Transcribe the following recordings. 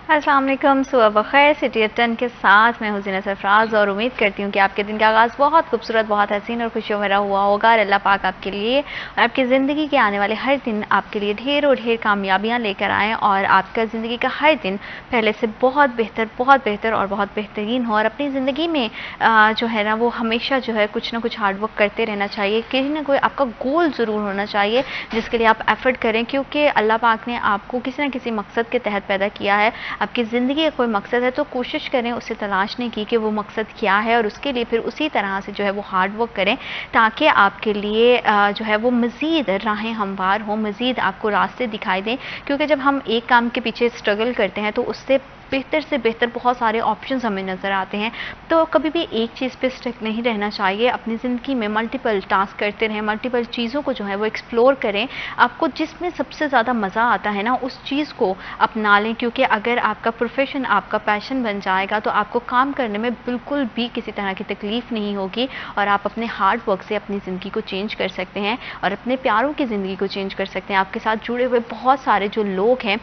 अस्सलाम वालेकुम, सुबह बखैर। सिटी एट 10 के साथ मैं हूं ज़ीनत सरफराज और उम्मीद करती हूं कि आपके दिन का आगाज़ बहुत खूबसूरत, बहुत हसीन और खुशियों भरा हुआ होगा और अल्लाह पाक आपके लिए और आपकी ज़िंदगी के आने वाले हर दिन आपके लिए ढेरों ढेर कामयाबियां लेकर आएँ और आपका ज़िंदगी का हर दिन पहले से बहुत बेहतर और बहुत बेहतरीन हो। और अपनी ज़िंदगी में जो है ना वो हमेशा जो है कुछ ना कुछ हार्ड वर्क करते रहना चाहिए। कहीं ना कोई आपका गोल ज़रूर होना चाहिए जिसके लिए आप एफर्ट करें, क्योंकि अल्लाह पाक ने आपको किसी न किसी मकसद के तहत पैदा किया है। आपकी ज़िंदगी का कोई मकसद है तो कोशिश करें उसे तलाशने की कि वो मकसद क्या है और उसके लिए फिर उसी तरह से जो है वो हार्ड वर्क करें, ताकि आपके लिए जो है वो मज़ीद राहें हमवार हों, मज़ीद आपको रास्ते दिखाई दें। क्योंकि जब हम एक काम के पीछे स्ट्रगल करते हैं तो उससे बेहतर से बेहतर बहुत सारे ऑप्शंस हमें नज़र आते हैं। तो कभी भी एक चीज़ पे स्टिक नहीं रहना चाहिए। अपनी ज़िंदगी में मल्टीपल टास्क करते रहें, मल्टीपल चीज़ों को जो है वो एक्सप्लोर करें। आपको जिसमें सबसे ज़्यादा मज़ा आता है ना उस चीज़ को अपना लें, क्योंकि अगर आपका प्रोफेशन आपका पैशन बन जाएगा तो आपको काम करने में बिल्कुल भी किसी तरह की तकलीफ़ नहीं होगी और आप अपने हार्ड वर्क से अपनी ज़िंदगी को चेंज कर सकते हैं और अपने प्यारों की ज़िंदगी को चेंज कर सकते हैं। आपके साथ जुड़े हुए बहुत सारे जो लोग हैं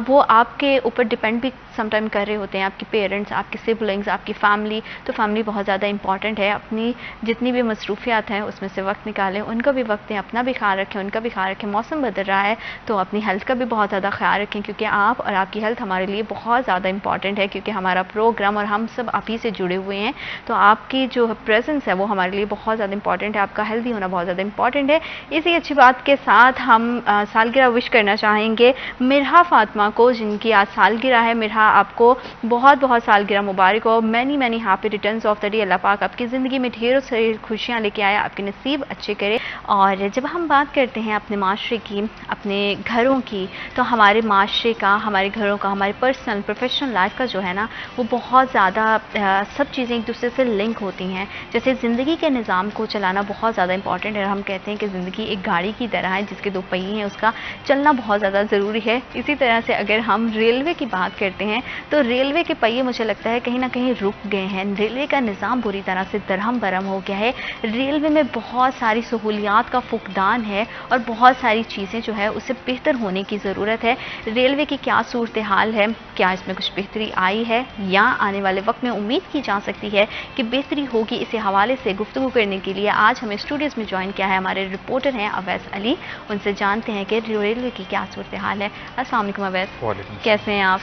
वो आपके ऊपर डिपेंड भी समटाइम कर रहे होते हैं, आपके पेरेंट्स, आपके सिबलिंग्स, आपकी फैमिली। तो फैमिली बहुत ज़्यादा इंपॉर्टेंट है। अपनी जितनी भी मसरूफियात हैं उसमें से वक्त निकालें, उनका भी वक्त दें, अपना भी ख्याल रखें, उनका भी ख्याल रखें। मौसम बदल रहा है तो अपनी हेल्थ का भी बहुत ज़्यादा ख्याल रखें, क्योंकि आप और आपकी हेल्थ हमारे लिए बहुत ज़्यादा इंपॉर्टेंट है, क्योंकि हमारा प्रोग्राम और हम सब आप ही से जुड़े हुए हैं। तो आपकी जो प्रेजेंस है वो हमारे लिए बहुत ज़्यादा इंपॉर्टेंट है, आपका हेल्दी होना बहुत ज़्यादा इंपॉर्टेंट है। इसी अच्छी बात के साथ हम सालगिरह विश करना चाहेंगे मिरहा फातिमा को, जिनकी आज सालगिरह है। मिरहा, आपको बहुत बहुत सालगिरह मुबारक हो। Many many happy returns of the day. Allah पाक आपकी ज़िंदगी में ढेरों सारी खुशियाँ लेके आए, आपके नसीब अच्छे करे। और जब हम बात करते हैं अपने माशरे की, अपने घरों की, तो हमारे माशरे का, हमारे घरों का, हमारे पर्सनल प्रोफेशनल लाइफ का जो है ना वो बहुत ज़्यादा सब चीज़ें एक दूसरे से लिंक होती हैं। जैसे ज़िंदगी के निज़ाम को चलाना बहुत ज़्यादा इंपॉर्टेंट है। हम कहते हैं कि ज़िंदगी एक गाड़ी की तरह है जिसके दो पहिए हैं, उसका चलना बहुत ज़्यादा ज़रूरी है। इसी तरह से अगर हम रेलवे की बात करते हैं तो रेलवे के पहिए मुझे लगता है कहीं ना कहीं रुक गए हैं। रेलवे का निज़ाम बुरी तरह से दरहम बरहम हो गया है। रेलवे में बहुत सारी सहूलियात का फुकदान है और बहुत सारी चीज़ें जो है उसे बेहतर होने की ज़रूरत है। रेलवे की क्या सूरत हाल है, क्या इसमें कुछ बेहतरी आई है या आने वाले वक्त में उम्मीद की जा सकती है कि बेहतरी होगी, इसी हवाले से गुफ्तगू करने के लिए आज हमें स्टूडियोज़ में ज्वाइन किया है हमारे रिपोर्टर हैं अवैस अली। उनसे जानते हैं कि रेलवे की क्या सूरत हाल है। अस्सलाम वालेकुम अवैस, कैसे हैं आप?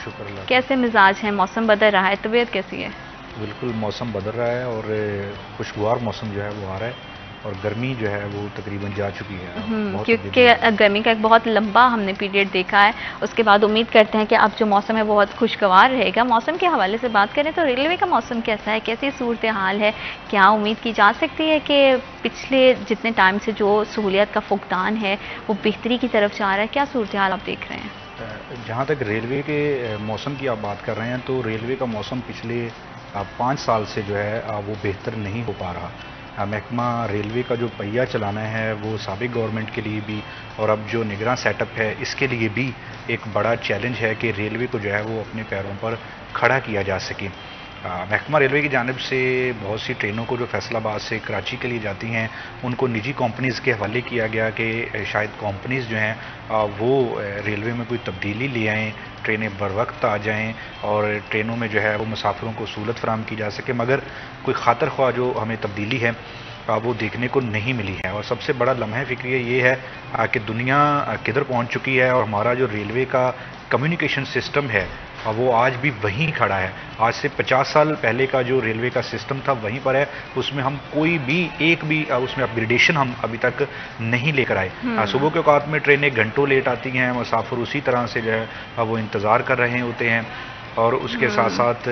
कैसे मिजाज हैं? मौसम बदल रहा है, तबीयत कैसी है? बिल्कुल मौसम बदल रहा है और खुशगवार मौसम जो है वो आ रहा है और गर्मी जो है वो तकरीबन जा चुकी है। क्योंकि गर्मी का एक बहुत लंबा हमने पीरियड देखा है, उसके बाद उम्मीद करते हैं कि अब जो मौसम है बहुत खुशगवार रहेगा। मौसम के हवाले से बात करें तो रेलवे का मौसम कैसा है, कैसी सूरत हाल है? क्या उम्मीद की जा सकती है कि पिछले जितने टाइम से जो सहूलियत का फुकदान है वो बेहतरी की तरफ जा रहा है? क्या सूरत हाल आप देख रहे हैं? जहाँ तक रेलवे के मौसम की आप बात कर रहे हैं तो रेलवे का मौसम पिछले 5 साल से जो है वो बेहतर नहीं हो पा रहा। महकमा रेलवे का जो पहिया चलाना है वो साबिक गवर्नमेंट के लिए भी और अब जो निगरान सेटअप है इसके लिए भी एक बड़ा चैलेंज है कि रेलवे को जो है वो अपने पैरों पर खड़ा किया जा सके। महकमा रेलवे की जानिब से बहुत सी ट्रेनों को जो फैसलाबाद से कराची के लिए जाती हैं उनको निजी कंपनीज़ के हवाले किया गया कि शायद कंपनीज़ जो हैं वो रेलवे में कोई तब्दीली ले आएँ, ट्रेनें बर वक्त आ जाएँ और ट्रेनों में जो है वो मुसाफिरों को सहूलत फराहम की जा सके। मगर कोई खातर ख्वाह जो हमें तब्दीली है वो देखने को नहीं मिली है। और सबसे बड़ा लम्हा फ़िक्रिया ये है कि दुनिया किधर पहुंच चुकी है और हमारा जो रेलवे का कम्युनिकेशन सिस्टम है वो आज भी वहीं खड़ा है। आज से 50 साल पहले का जो रेलवे का सिस्टम था वहीं पर है, उसमें हम कोई भी एक भी उसमें अपग्रेडेशन हम अभी तक नहीं लेकर आए। सुबह के औकात में ट्रेनें घंटों लेट आती हैं, मुसाफिर उसी तरह से जो है वो इंतज़ार कर रहे होते हैं और उसके साथ साथ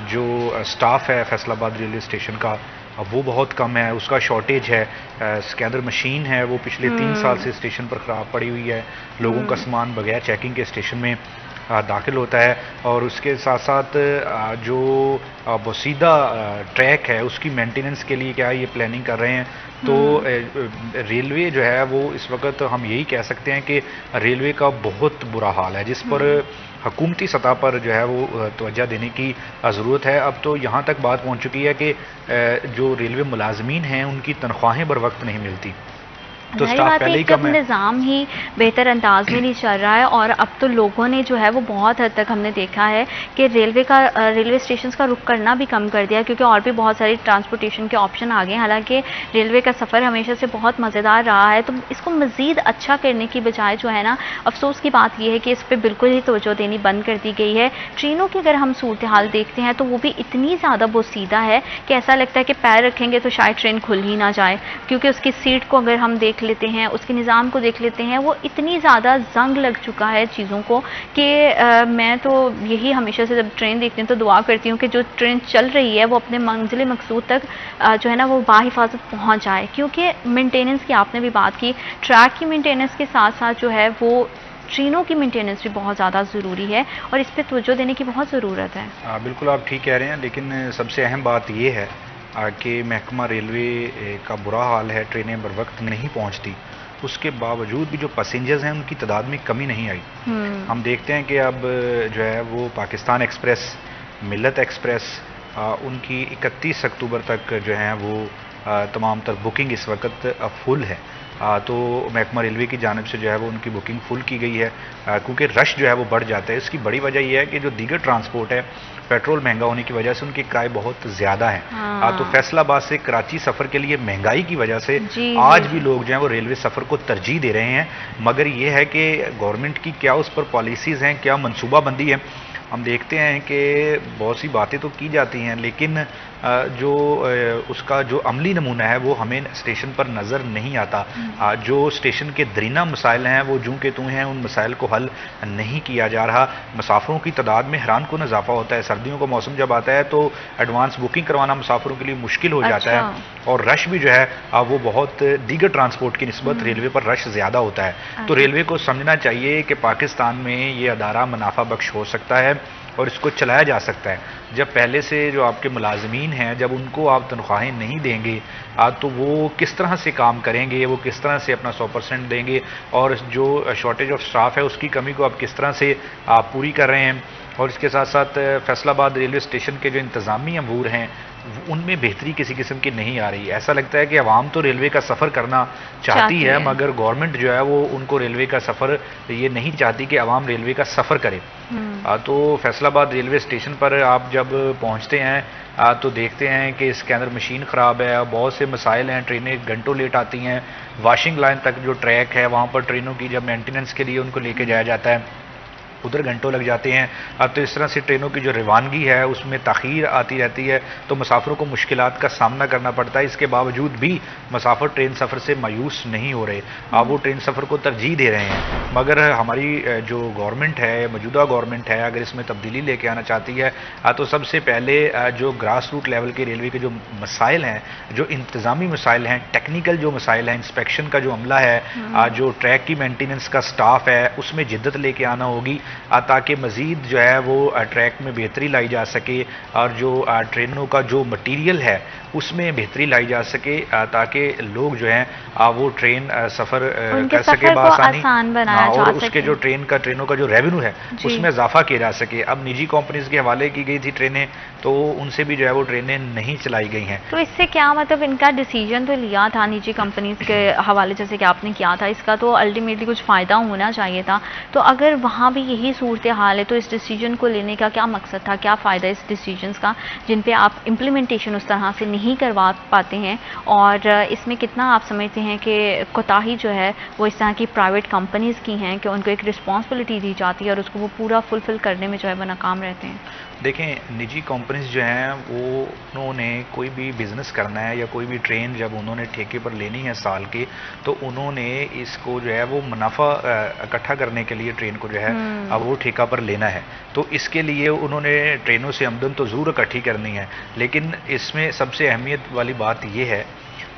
जो स्टाफ है फैसलाबाद रेलवे स्टेशन का वो बहुत कम है, उसका शॉर्टेज है। स्कैनर मशीन है वो पिछले 3 साल से स्टेशन पर ख़राब पड़ी हुई है। लोगों का सामान बगैर चेकिंग के स्टेशन में दाखिल होता है और उसके साथ साथ जो सीधा ट्रैक है उसकी मेंटेनेंस के लिए क्या ये प्लानिंग कर रहे हैं। तो रेलवे जो है वो इस वक्त हम यही कह सकते हैं कि रेलवे का बहुत बुरा हाल है, जिस पर हुकूमती सतह पर जो है वो तवज्जो देने की ज़रूरत है। अब तो यहाँ तक बात पहुँच चुकी है कि जो रेलवे मुलाजमीन हैं उनकी तनख्वाहें बर वक्त नहीं मिलती तो जाहिर स्टाफ बात है पहले ही जब कम है। निज़ाम ही बेहतर अंदाज में नहीं चल रहा है, और अब तो लोगों ने जो है वो बहुत हद तक हमने देखा है कि रेलवे स्टेशन का रुख करना भी कम कर दिया, क्योंकि और भी बहुत सारी ट्रांसपोर्टेशन के ऑप्शन आ गए हैं। हालांकि रेलवे का सफ़र हमेशा से बहुत मज़ेदार रहा है, तो इसको मज़ीद अच्छा करने की बजाय जो है ना, अफसोस की बात यह है कि इस पर बिल्कुल ही तवज्जो देनी बंद कर दी गई है। ट्रेनों की अगर हम सूरत हाल देखते हैं तो वो भी इतनी ज़्यादा बोसीदा है कि ऐसा लगता है कि पैर रखेंगे तो शायद ट्रेन खुल ही ना जाए, क्योंकि उसकी सीट को अगर हम देख लेते हैं, उसके निज़ाम को देख लेते हैं, वो इतनी ज़्यादा जंग लग चुका है चीज़ों को कि मैं तो यही हमेशा से जब ट्रेन देखती हूँ तो दुआ करती हूँ कि जो ट्रेन चल रही है वो अपने मंजिल मकसूद तक जो है ना वो बाहिफाजत पहुँच जाए। क्योंकि मेंटेनेंस की आपने भी बात की, ट्रैक की मेंटेनेंस के साथ साथ जो है वो ट्रेनों की मेंटेनेंस भी बहुत ज़्यादा ज़रूरी है, और इस पर तवज्जो देने की बहुत ज़रूरत है। बिल्कुल आप ठीक कह रहे हैं, लेकिन सबसे अहम बात ये है कि महकमा रेलवे का बुरा हाल है, ट्रेनें बर वक्त नहीं पहुंचती। उसके बावजूद भी जो पैसेंजर्स हैं उनकी तादाद में कमी नहीं आई। हम देखते हैं कि अब जो है वो पाकिस्तान एक्सप्रेस, मिल्लत एक्सप्रेस, उनकी 31 अक्टूबर तक जो है वो तमाम तर बुकिंग इस वक्त फुल है। तो महकमा रेलवे की जानिब से जो है वो उनकी बुकिंग फुल की गई है, क्योंकि रश जो है वो बढ़ जाता है। इसकी बड़ी वजह यह है कि जो दीगर ट्रांसपोर्ट है, पेट्रोल महंगा होने की वजह से उनके किराए बहुत ज़्यादा हैं। तो फैसलाबाद से कराची सफ़र के लिए महंगाई की वजह से आज भी लोग जो हैं वो रेलवे सफ़र को तरजीह दे रहे हैं। मगर ये है कि गवर्नमेंट की क्या उस पर पॉलिसीज़ हैं, क्या मनसूबाबंदी है। हम देखते हैं कि बहुत सी बातें तो की जाती हैं, लेकिन जो उसका जो अमली नमूना है वो हमें स्टेशन पर नज़र नहीं आता। जो स्टेशन के दरीना मसाइल हैं वो जूं के तूं हैं, उन मसाइल को हल नहीं किया जा रहा। मुसाफिरों की तादाद में हैरान कुन इजाफा होता है। सर्दियों का मौसम जब आता है तो एडवांस बुकिंग करवाना मुसाफिरों के लिए मुश्किल हो जाता है, और रश भी जो है वो बहुत दीगर ट्रांसपोर्ट की निस्बत रेलवे पर रश ज़्यादा होता है। तो रेलवे को समझना चाहिए कि पाकिस्तान में ये अदारा मुनाफा बख्श हो सकता है और इसको चलाया जा सकता है। जब पहले से जो आपके मुलाजमीन हैं, जब उनको आप तनख्वाहें नहीं देंगे तो वो किस तरह से काम करेंगे, वो किस तरह से अपना 100% देंगे, और जो शॉर्टेज ऑफ स्टाफ है उसकी कमी को आप किस तरह से आप पूरी कर रहे हैं। और इसके साथ साथ फैसलाबाद रेलवे स्टेशन के जो इंतज़ामी अमूर हैं उनमें बेहतरी किसी किस्म की नहीं आ रही। ऐसा लगता है कि आवाम तो रेलवे का सफ़र करना चाहती है, मगर गवर्नमेंट जो है वो उनको रेलवे का सफ़र ये नहीं चाहती कि आवाम रेलवे का सफ़र करे। तो फैसलाबाद रेलवे स्टेशन पर आप जब पहुंचते हैं तो देखते हैं कि इसके अंदर मशीन ख़राब है, बहुत से मसाइल हैं, ट्रेनें घंटों लेट आती हैं। वाशिंग लाइन तक जो ट्रैक है वहाँ पर ट्रेनों की जब मेंटेनेंस के लिए उनको लेके जाया जाता है उधर घंटों लग जाते हैं। तो इस तरह से ट्रेनों की जो रवानगी है उसमें ताख़ीर आती रहती है, तो मुसाफिरों को मुश्किलात का सामना करना पड़ता है। इसके बावजूद भी मुसाफिर ट्रेन सफ़र से मायूस नहीं हो रहे, वो ट्रेन सफ़र को तरजीह दे रहे हैं। मगर हमारी जो गवर्नमेंट है, मौजूदा गवर्नमेंट है, अगर इसमें तब्दीली लेके आना चाहती है तो सबसे पहले जो ग्रास रूट लेवल के रेलवे के जो मसाइल हैं, जो इंतज़ामी मसाइल हैं, टेक्निकल जो मसाइल हैं, इंस्पेक्शन का जो अमला है, जो ट्रैक की मेंटेनेंस का स्टाफ है, उसमें जिद्दत लेके आना होगी ताकि मज़ीद जो है वो ट्रैक में बेहतरी लाई जा सके, और जो ट्रेनों का जो मटीरियल है उसमें बेहतरी लाई जा सके, ताकि लोग जो हैं वो ट्रेन सफ़र कर सके बआसानी, और उसके जो ट्रेनों का जो रेवेन्यू है उसमें इजाफा किया जा सके। अब निजी कंपनीज के हवाले की गई थी ट्रेनें, तो उनसे भी जो है वो ट्रेनें नहीं चलाई गई हैं। तो इससे क्या मतलब, इनका डिसीजन तो लिया था निजी कंपनीज के हवाले जैसे कि आपने किया था, इसका तो अल्टीमेटली कुछ फ़ायदा होना चाहिए था। तो अगर वहाँ भी यही सूरत हाल है तो इस डिसीजन को लेने का क्या मकसद था, क्या फ़ायदा इस डिसीजंस का जिन पे आप इम्प्लीमेंटेशन उस तरह से नहीं करवा पाते हैं, और इसमें कितना आप समझते हैं कि कोताही जो है वो इस तरह की प्राइवेट कंपनीज़ की हैं कि उनको एक रिस्पॉन्सिबिलिटी दी जाती है और उसको वो पूरा फुलफ़िल करने में जो है वो नाकाम रहते हैं। देखें, निजी कंपनीज जो हैं वो उन्होंने कोई भी बिज़नेस करना है या कोई भी ट्रेन जब उन्होंने ठेके पर लेनी है साल के, तो उन्होंने इसको जो है वो मुनाफा इकट्ठा करने के लिए ट्रेन को जो है अब वो ठेका पर लेना है। तो इसके लिए उन्होंने ट्रेनों से आमदन तो ज़रूर इकट्ठी करनी है, लेकिन इसमें सबसे अहमियत वाली बात ये है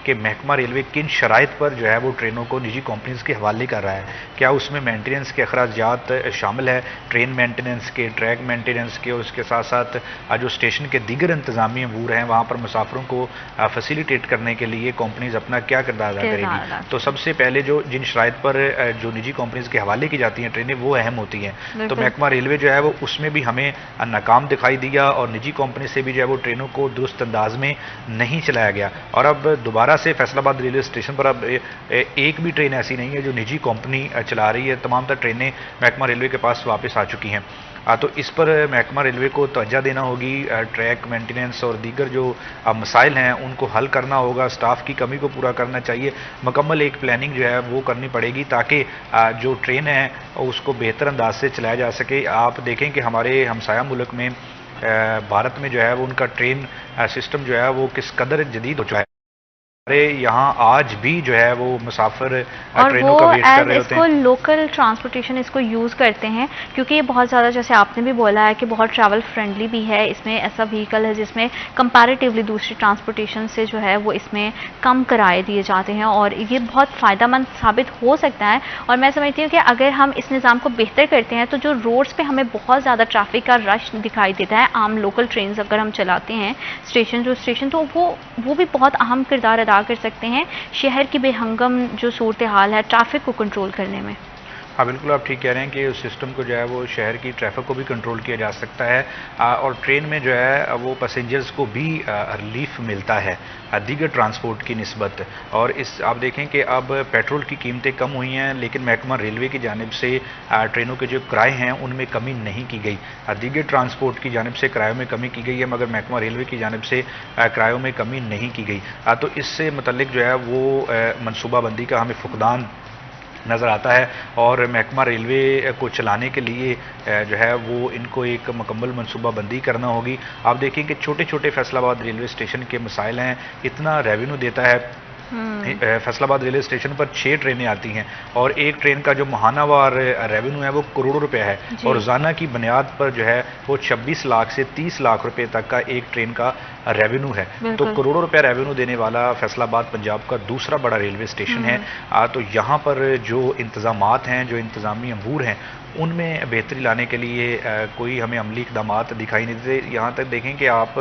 कि महकमा रेलवे किन शराइत पर जो है वो ट्रेनों को निजी कंपनीज के हवाले कर रहा है। क्या उसमें मेंटेनेंस के अखराजात शामिल है, ट्रेन मेंटेनेंस के, ट्रैक मेंटेनेंस के, और उसके साथ साथ जो स्टेशन के दीगर इंतजामी अमूर हैं वहाँ पर मुसाफिरों को फैसिलिटेट करने के लिए कंपनीज अपना क्या किरदार अदा करेगी। तो सबसे पहले जिन शराइत पर जो निजी कंपनीज के हवाले की जाती हैं ट्रेनें वो अहम होती हैं। तो महकमा रेलवे जो है वो उसमें भी हमें नाकाम दिखाई दिया, और निजी कंपनी से भी जो है वो ट्रेनों को दुरुस्त अंदाज में नहीं चलाया गया। और अब दोबारा दोबारा से फैसलाबाद रेलवे स्टेशन पर अब एक भी ट्रेन ऐसी नहीं है जो निजी कंपनी चला रही है। तमाम तर ट्रेनें महकमा रेलवे के पास वापस आ चुकी हैं। तो इस पर महकमा रेलवे को तवज्जो देना होगी। ट्रैक मेंटेनेंस और दीगर जो मसाइल हैं उनको हल करना होगा। स्टाफ की कमी को पूरा करना चाहिए। मुकम्मल एक प्लानिंग जो है वो करनी पड़ेगी ताकि जो ट्रेन है उसको बेहतर अंदाज से चलाया जा सके। आप देखें कि हमारे हमसाया मुल्क में भारत में जो है वो उनका ट्रेन सिस्टम जो है वो किस कदर जदीद हो चुका है। हमारे यहाँ आज भी जो है वो मुसाफिर ट्रेनों का वेट कर रहे होते हैं। इसको लोकल ट्रांसपोर्टेशन इसको यूज़ करते हैं क्योंकि ये बहुत ज़्यादा, जैसे आपने भी बोला है कि बहुत ट्रैवल फ्रेंडली भी है। इसमें ऐसा व्हीकल है जिसमें कंपैरेटिवली दूसरी ट्रांसपोर्टेशन से जो है वो इसमें कम किराए दिए जाते हैं और ये बहुत फ़ायदेमंद साबित हो सकता है। और मैं समझती हूँ कि अगर हम इस निज़ाम को बेहतर करते हैं तो जो रोड्स पर हमें बहुत ज़्यादा ट्रैफिक का रश दिखाई देता है, आम लोकल ट्रेन अगर हम चलाते हैं स्टेशन टू स्टेशन, तो वो भी बहुत अहम किरदार अदा कर सकते हैं शहर की बेहंगम जो सूरत हाल है ट्रैफिक को कंट्रोल करने में। हाँ बिल्कुल, आप ठीक कह रहे हैं कि उस सिस्टम को जो है वो शहर की ट्रैफिक को भी कंट्रोल किया जा सकता है और ट्रेन में जो है वो पैसेंजर्स को भी रिलीफ मिलता है दीगर ट्रांसपोर्ट की निस्बत। और इस आप देखें कि अब पेट्रोल की कीमतें कम हुई हैं लेकिन महकमा रेलवे की जानिब से ट्रेनों के जो किराए हैं उनमें कमी नहीं की गई। दीगर ट्रांसपोर्ट की जानिब से किरायों में कमी की गई है मगर महकमा रेलवे की जानिब से किरायों में कमी नहीं की गई। तो इससे मुतल्लिक जो है वो मनसूबाबंदी का हमें फुकदान नज़र आता है और महकमा रेलवे को चलाने के लिए जो है वो इनको एक मुकम्मल मनसूबाबंदी करना होगी। आप देखिए कि छोटे छोटे फैसलाबाद रेलवे स्टेशन के मसाइल हैं, इतना रेवेन्यू देता है। फैसलाबाद रेलवे स्टेशन पर 6 ट्रेनें आती हैं और एक ट्रेन का जो माहानावार रेवेन्यू है वो करोड़ों रुपए है और रोज़ाना की बुनियाद पर जो है वो 26 लाख से 30 लाख रुपए तक का एक ट्रेन का रेवेन्यू है। तो करोड़ों रुपए रेवेन्यू देने वाला फैसलाबाद पंजाब का दूसरा बड़ा रेलवे स्टेशन है। तो यहाँ पर जो इंतज़ामात हैं, जो इंतज़ामी अमूर हैं, उनमें बेहतरी लाने के लिए कोई हमें अमली इक़दाम दिखाई नहीं देते। यहाँ तक देखें कि आप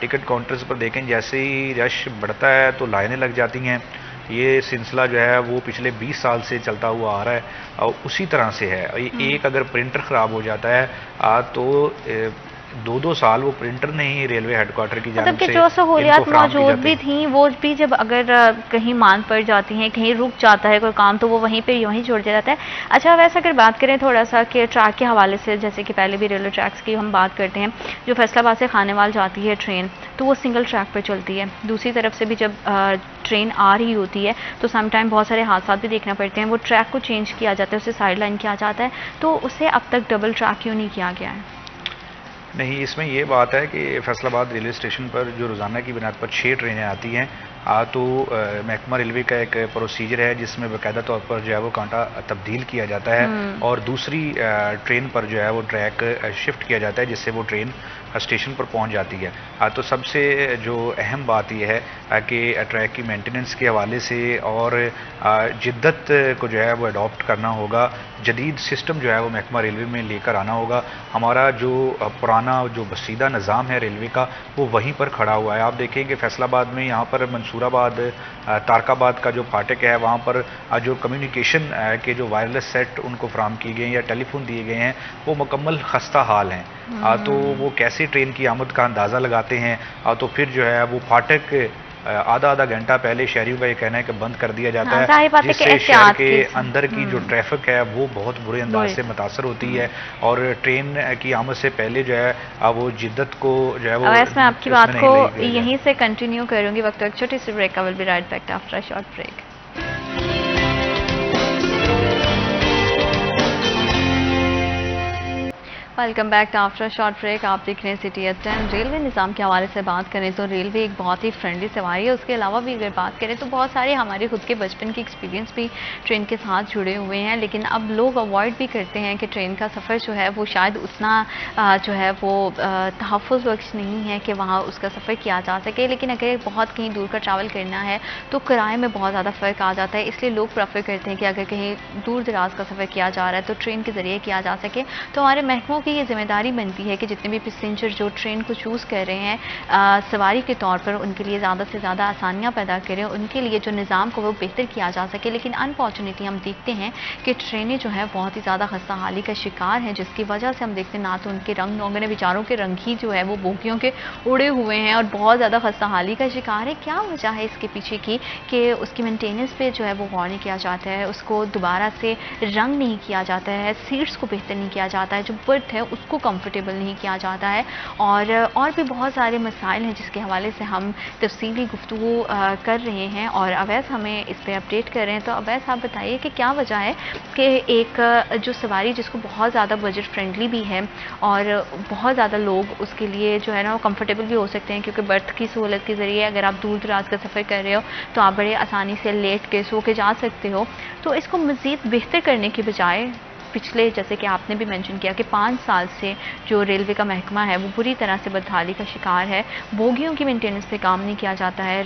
टिकट काउंटर्स पर देखें, जैसे ही रश बढ़ता है तो लाइनें लग जाती हैं। ये सिलसिला जो है वो पिछले 20 साल से चलता हुआ आ रहा है और उसी तरह से है। एक अगर प्रिंटर ख़राब हो जाता है तो 2-2 साल वो प्रिंटर ने ही रेलवे हेडक्वार्टर की जानिब से जो सहूलियात मौजूद भी थी वो भी जब अगर कहीं मांग पड़ जाती है, कहीं रुक जाता है कोई काम, तो वो वहीं पे वहीं छोड़ दिया जाता है। अच्छा, वैसे अगर बात करें थोड़ा सा कि ट्रैक के हवाले से, जैसे कि पहले भी रेलवे ट्रैक्स की हम बात करते हैं, जो फैसलाबाद से खानेवाल जाती है ट्रेन तो वो सिंगल ट्रैक पर चलती है। दूसरी तरफ से भी जब ट्रेन आ रही होती है तो समटाइम बहुत सारे हादसा भी देखना पड़ते हैं। वो ट्रैक को चेंज किया जाता है, उसे साइड लाइन किया जाता है, तो उसे अब तक डबल ट्रैक क्यों नहीं किया गया है? नहीं, इसमें ये बात है कि फैसलाबाद रेलवे स्टेशन पर जो रोज़ाना की बुनियाद पर 6 ट्रेनें आती हैं तो महकमा रेलवे का एक प्रोसीजर है जिसमें बाकायदा तौर पर जो है वो कांटा तब्दील किया जाता है और दूसरी ट्रेन पर जो है वो ट्रैक शिफ्ट किया जाता है जिससे वो ट्रेन स्टेशन पर पहुंच जाती है। तो सबसे जो अहम बात यह है कि ट्रैक की मेंटेनेंस के हवाले से और जिद्दत को जो है वो अडॉप्ट करना होगा। जदीद सिस्टम जो है वो महकमा रेलवे में लेकर आना होगा। हमारा जो पुराना जो बसीदा निज़ाम है रेलवे का वो वहीं पर खड़ा हुआ है। आप देखें कि फैसलाबाद में यहाँ पर मंसूराबाद तारकाबाद का जो फाटक है वहाँ पर जो कम्युनिकेशन के जो वायरलेस सेट उनको फ्राहम किए गए हैं या टेलीफोन दिए गए हैं वो मुकम्मल खस्ता हाल हैं। तो वो कैसे ट्रेन की आमद का अंदाज़ा लगाते हैं तो फिर जो है वो फाटक आधा घंटा पहले शहरियों का ये कहना है कि बंद कर दिया जाता है जिससे शहर के अंदर की जो ट्रैफिक है वो बहुत बुरे अंदाज से मुतासर होती है और ट्रेन की आमद से पहले जो है वो जिद्दत को जो है वो मैं आपकी बात को यहीं से कंटिन्यू करूंगी। वक्त एक छोटी सी break, I will be right back after a short break. Welcome back to after short break. आप देख रहे हैं सिटी एट 10। रेलवे निज़ाम के हवाले से बात करें तो रेलवे एक बहुत ही फ्रेंडली सवारी है। उसके अलावा भी अगर बात करें तो बहुत सारे हमारे खुद के बचपन के एक्सपीरियंस भी ट्रेन के साथ जुड़े हुए हैं, लेकिन अब लोग अवॉइड भी करते हैं कि ट्रेन का सफ़र जो है वो शायद उतना जो है वो तहफ़्फ़ुज़ बख्श नहीं है कि वहाँ उसका सफ़र किया जा सके। लेकिन अगर बहुत कहीं दूर का ट्रैवल करना है तो किराए में बहुत ज़्यादा फ़र्क आ जाता है, इसलिए लोग प्रेफर करते हैं कि अगर कहीं दूर दराज का सफ़र किया जा रहा है तो ट्रेन के ज़रिए किया जा सके। तो हमारे महकमों की ये जिम्मेदारी बनती है कि जितने भी पैसेंजर जो ट्रेन को चूज़ कर रहे हैं सवारी के तौर पर, उनके लिए ज़्यादा से ज़्यादा आसानियाँ पैदा करें, उनके लिए जो निज़ाम को वो बेहतर किया जा सके। लेकिन अनफॉर्चुनेटली हम देखते हैं कि ट्रेनें जो है बहुत ही ज़्यादा खस्ता हाली का शिकार हैं, जिसकी वजह से हम देखते हैं ना तो उनके रंग रोगने बेचारों के रंग ही जो है वो बोगियों के उड़े हुए हैं और बहुत ज़्यादा खस्ता हाली का शिकार है। क्या वजह है इसके पीछे की कि उसकी मेंटेनेंस पे जो है वो गौर नहीं किया जाता है, उसको दोबारा से रंग नहीं किया जाता है, सीट्स को बेहतर नहीं किया जाता है, जो बर्थ है उसको कंफर्टेबल नहीं किया जाता है, और भी बहुत सारे मसाइल हैं जिसके हवाले से हम तफसीली गुफ्तगू कर रहे हैं और अवैस हमें इस पर अपडेट कर रहे हैं। तो अवैस आप बताइए कि क्या वजह है कि एक जो सवारी जिसको बहुत ज़्यादा बजट फ्रेंडली भी है और बहुत ज़्यादा लोग उसके लिए जो है ना वो कंफर्टेबल भी हो सकते हैं, क्योंकि बर्थ की सहूलत के ज़रिए अगर आप दूर दराज का सफ़र कर रहे हो तो आप बड़े आसानी से लेट के सो के जा सकते हो। तो इसको मज़ीद बेहतर करने के बजाय पिछले, जैसे कि आपने भी मेंशन किया कि 5 साल से जो रेलवे का महकमा है वो बुरी तरह से बदहाली का शिकार है, बोगियों की मेंटेनेंस पे काम नहीं किया जाता है,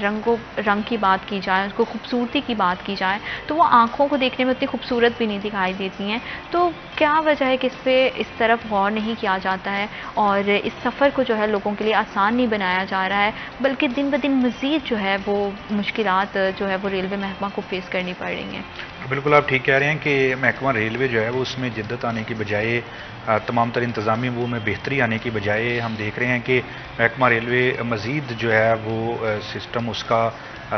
रंग की बात की जाए, उसको खूबसूरती की बात की जाए तो वो आँखों को देखने में उतनी खूबसूरत भी नहीं दिखाई देती हैं। तो क्या वजह है कि इस तरफ गौर नहीं किया जाता है और इस सफ़र को जो है लोगों के लिए आसान नहीं बनाया जा रहा है, बल्कि दिन ब दिन मज़ीद जो है वो मुश्किलात जो है वो रेलवे महकमा को फेस करनी पड़ रही हैं? बिल्कुल आप ठीक कह रहे हैं कि महकमा रेलवे जो है वो उसमें जिद्दत आने की बजाय, तमाम तर इंतज़ामी वो में बेहतरी आने की बजाय हम देख रहे हैं कि महकमा रेलवे मज़ीद जो है वो सिस्टम उसका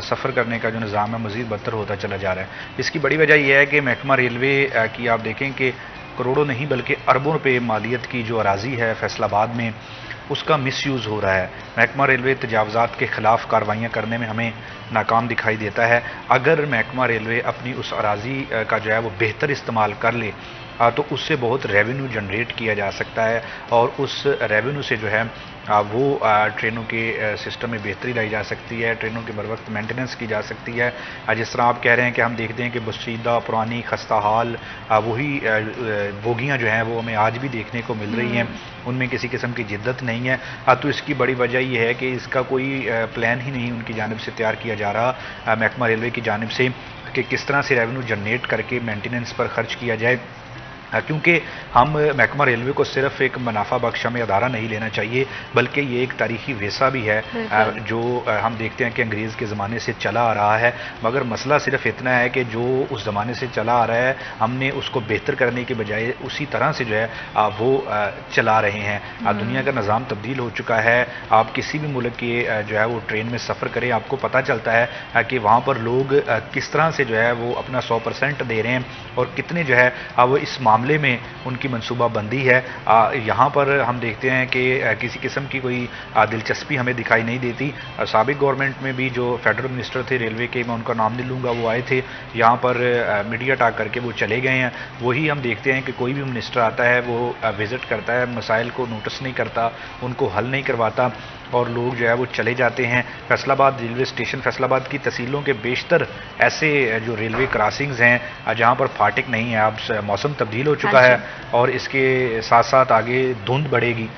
सफ़र करने का जो निज़ाम है मज़ीद बदतर होता चला जा रहा है। इसकी बड़ी वजह यह है कि महकमा रेलवे की आप देखें कि करोड़ों नहीं बल्कि अरबों रुपये मालियत की जो अराज़ी है फैसलाबाद में, उसका मिसयूज़ हो रहा है। महकमा रेलवे तजावज़ात के ख़िलाफ़ कार्रवाइयाँ करने में हमें नाकाम दिखाई देता है। अगर महकमा रेलवे अपनी उस अराज़ी का जो है वो बेहतर इस्तेमाल कर ले तो उससे बहुत रेवेन्यू जनरेट किया जा सकता है और उस रेवेन्यू से जो है वो ट्रेनों के सिस्टम में बेहतरी लाई जा सकती है, ट्रेनों के बर वक्त मेंटेनेंस की जा सकती है। जिस तरह आप कह रहे हैं कि हम देखते हैं कि बसीदा पुरानी खस्ता हाल वही बोगियाँ जो हैं वो हमें आज भी देखने को मिल रही हैं, उनमें किसी किस्म की जिद्दत नहीं है। तो इसकी बड़ी वजह यह है कि इसका कोई प्लान ही नहीं उनकी जानिब से तैयार किया जा रहा महकमा रेलवे की जानिब से कि किस तरह से रेवेन्यू जनरेट करके मेंटेनेंस पर खर्च किया जाए, क्योंकि हम महकमा रेलवे को सिर्फ एक मुनाफा बख्श हमें अदारा नहीं लेना चाहिए, बल्कि ये एक तारीखी वैसा भी है जो हम देखते हैं कि अंग्रेज़ के ज़माने से चला आ रहा है। मगर मसला सिर्फ इतना है कि जो उस ज़माने से चला आ रहा है हमने उसको बेहतर करने के बजाय उसी तरह से जो है वो चला रहे हैं। दुनिया का निज़ाम तब्दील हो चुका है। आप किसी भी मुल्क के जो है वो ट्रेन में सफ़र करें, आपको पता चलता है कि वहाँ पर लोग किस तरह से जो है वो अपना 100% दे रहे हैं और कितने जो है वो इस मामले में उनकी मनसूबाबंदी है। यहाँ पर हम देखते हैं कि किसी किस्म की कोई दिलचस्पी हमें दिखाई नहीं देती। साबिक गवर्नमेंट में भी जो फेडरल मिनिस्टर थे रेलवे के, मैं उनका नाम नहीं लूँगा, वो आए थे यहाँ पर मीडिया टाक करके वो चले गए हैं। वही हम देखते हैं कि कोई भी मिनिस्टर आता है वो विज़िट करता है, मसाइल को नोटिस नहीं करता, उनको हल नहीं करवाता और लोग जो है वो चले जाते हैं। फैसलाबाद रेलवे स्टेशन, फैसलाबाद की तहसीलों के बेशतर ऐसे जो रेलवे क्रॉसिंग्स हैं जहाँ पर फाटक नहीं है। अब मौसम तब्दील हो चुका है और इसके साथ साथ आगे धुंध बढ़ेगी।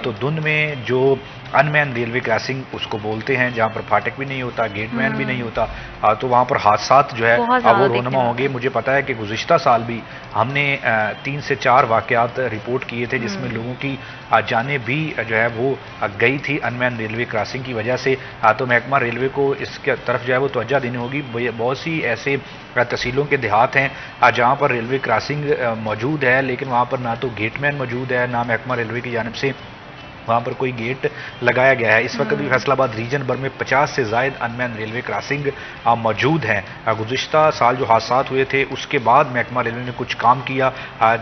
तो धुंध में जो अनमैन रेलवे क्रॉसिंग उसको बोलते हैं, जहाँ पर फाटक भी नहीं होता, गेटमैन भी नहीं होता, तो वहाँ पर हादसात जो है वो रोनमा होंगे। मुझे पता है कि गुज़िश्ता साल भी हमने 3 से 4 वाक़यात रिपोर्ट किए थे जिसमें लोगों की जानें भी जो है वो गई थी अनमैन रेलवे क्रॉसिंग की वजह से। तो महकमा रेलवे को इसके तरफ जो है वो तवज्जो देनी होगी। बहुत सी ऐसे तहसीलों के देहात हैं जहाँ पर रेलवे क्रॉसिंग मौजूद है, लेकिन वहाँ पर ना तो गेटमैन मौजूद है, ना महकमा रेलवे की जानिब से वहाँ पर कोई गेट लगाया गया है। इस वक्त भी फैसलाबाद रीजन भर में 50 से ज़ायद अनमैन रेलवे क्रॉसिंग मौजूद हैं। गुज़िश्ता साल जो हादसात हुए थे उसके बाद महकमा रेलवे ने कुछ काम किया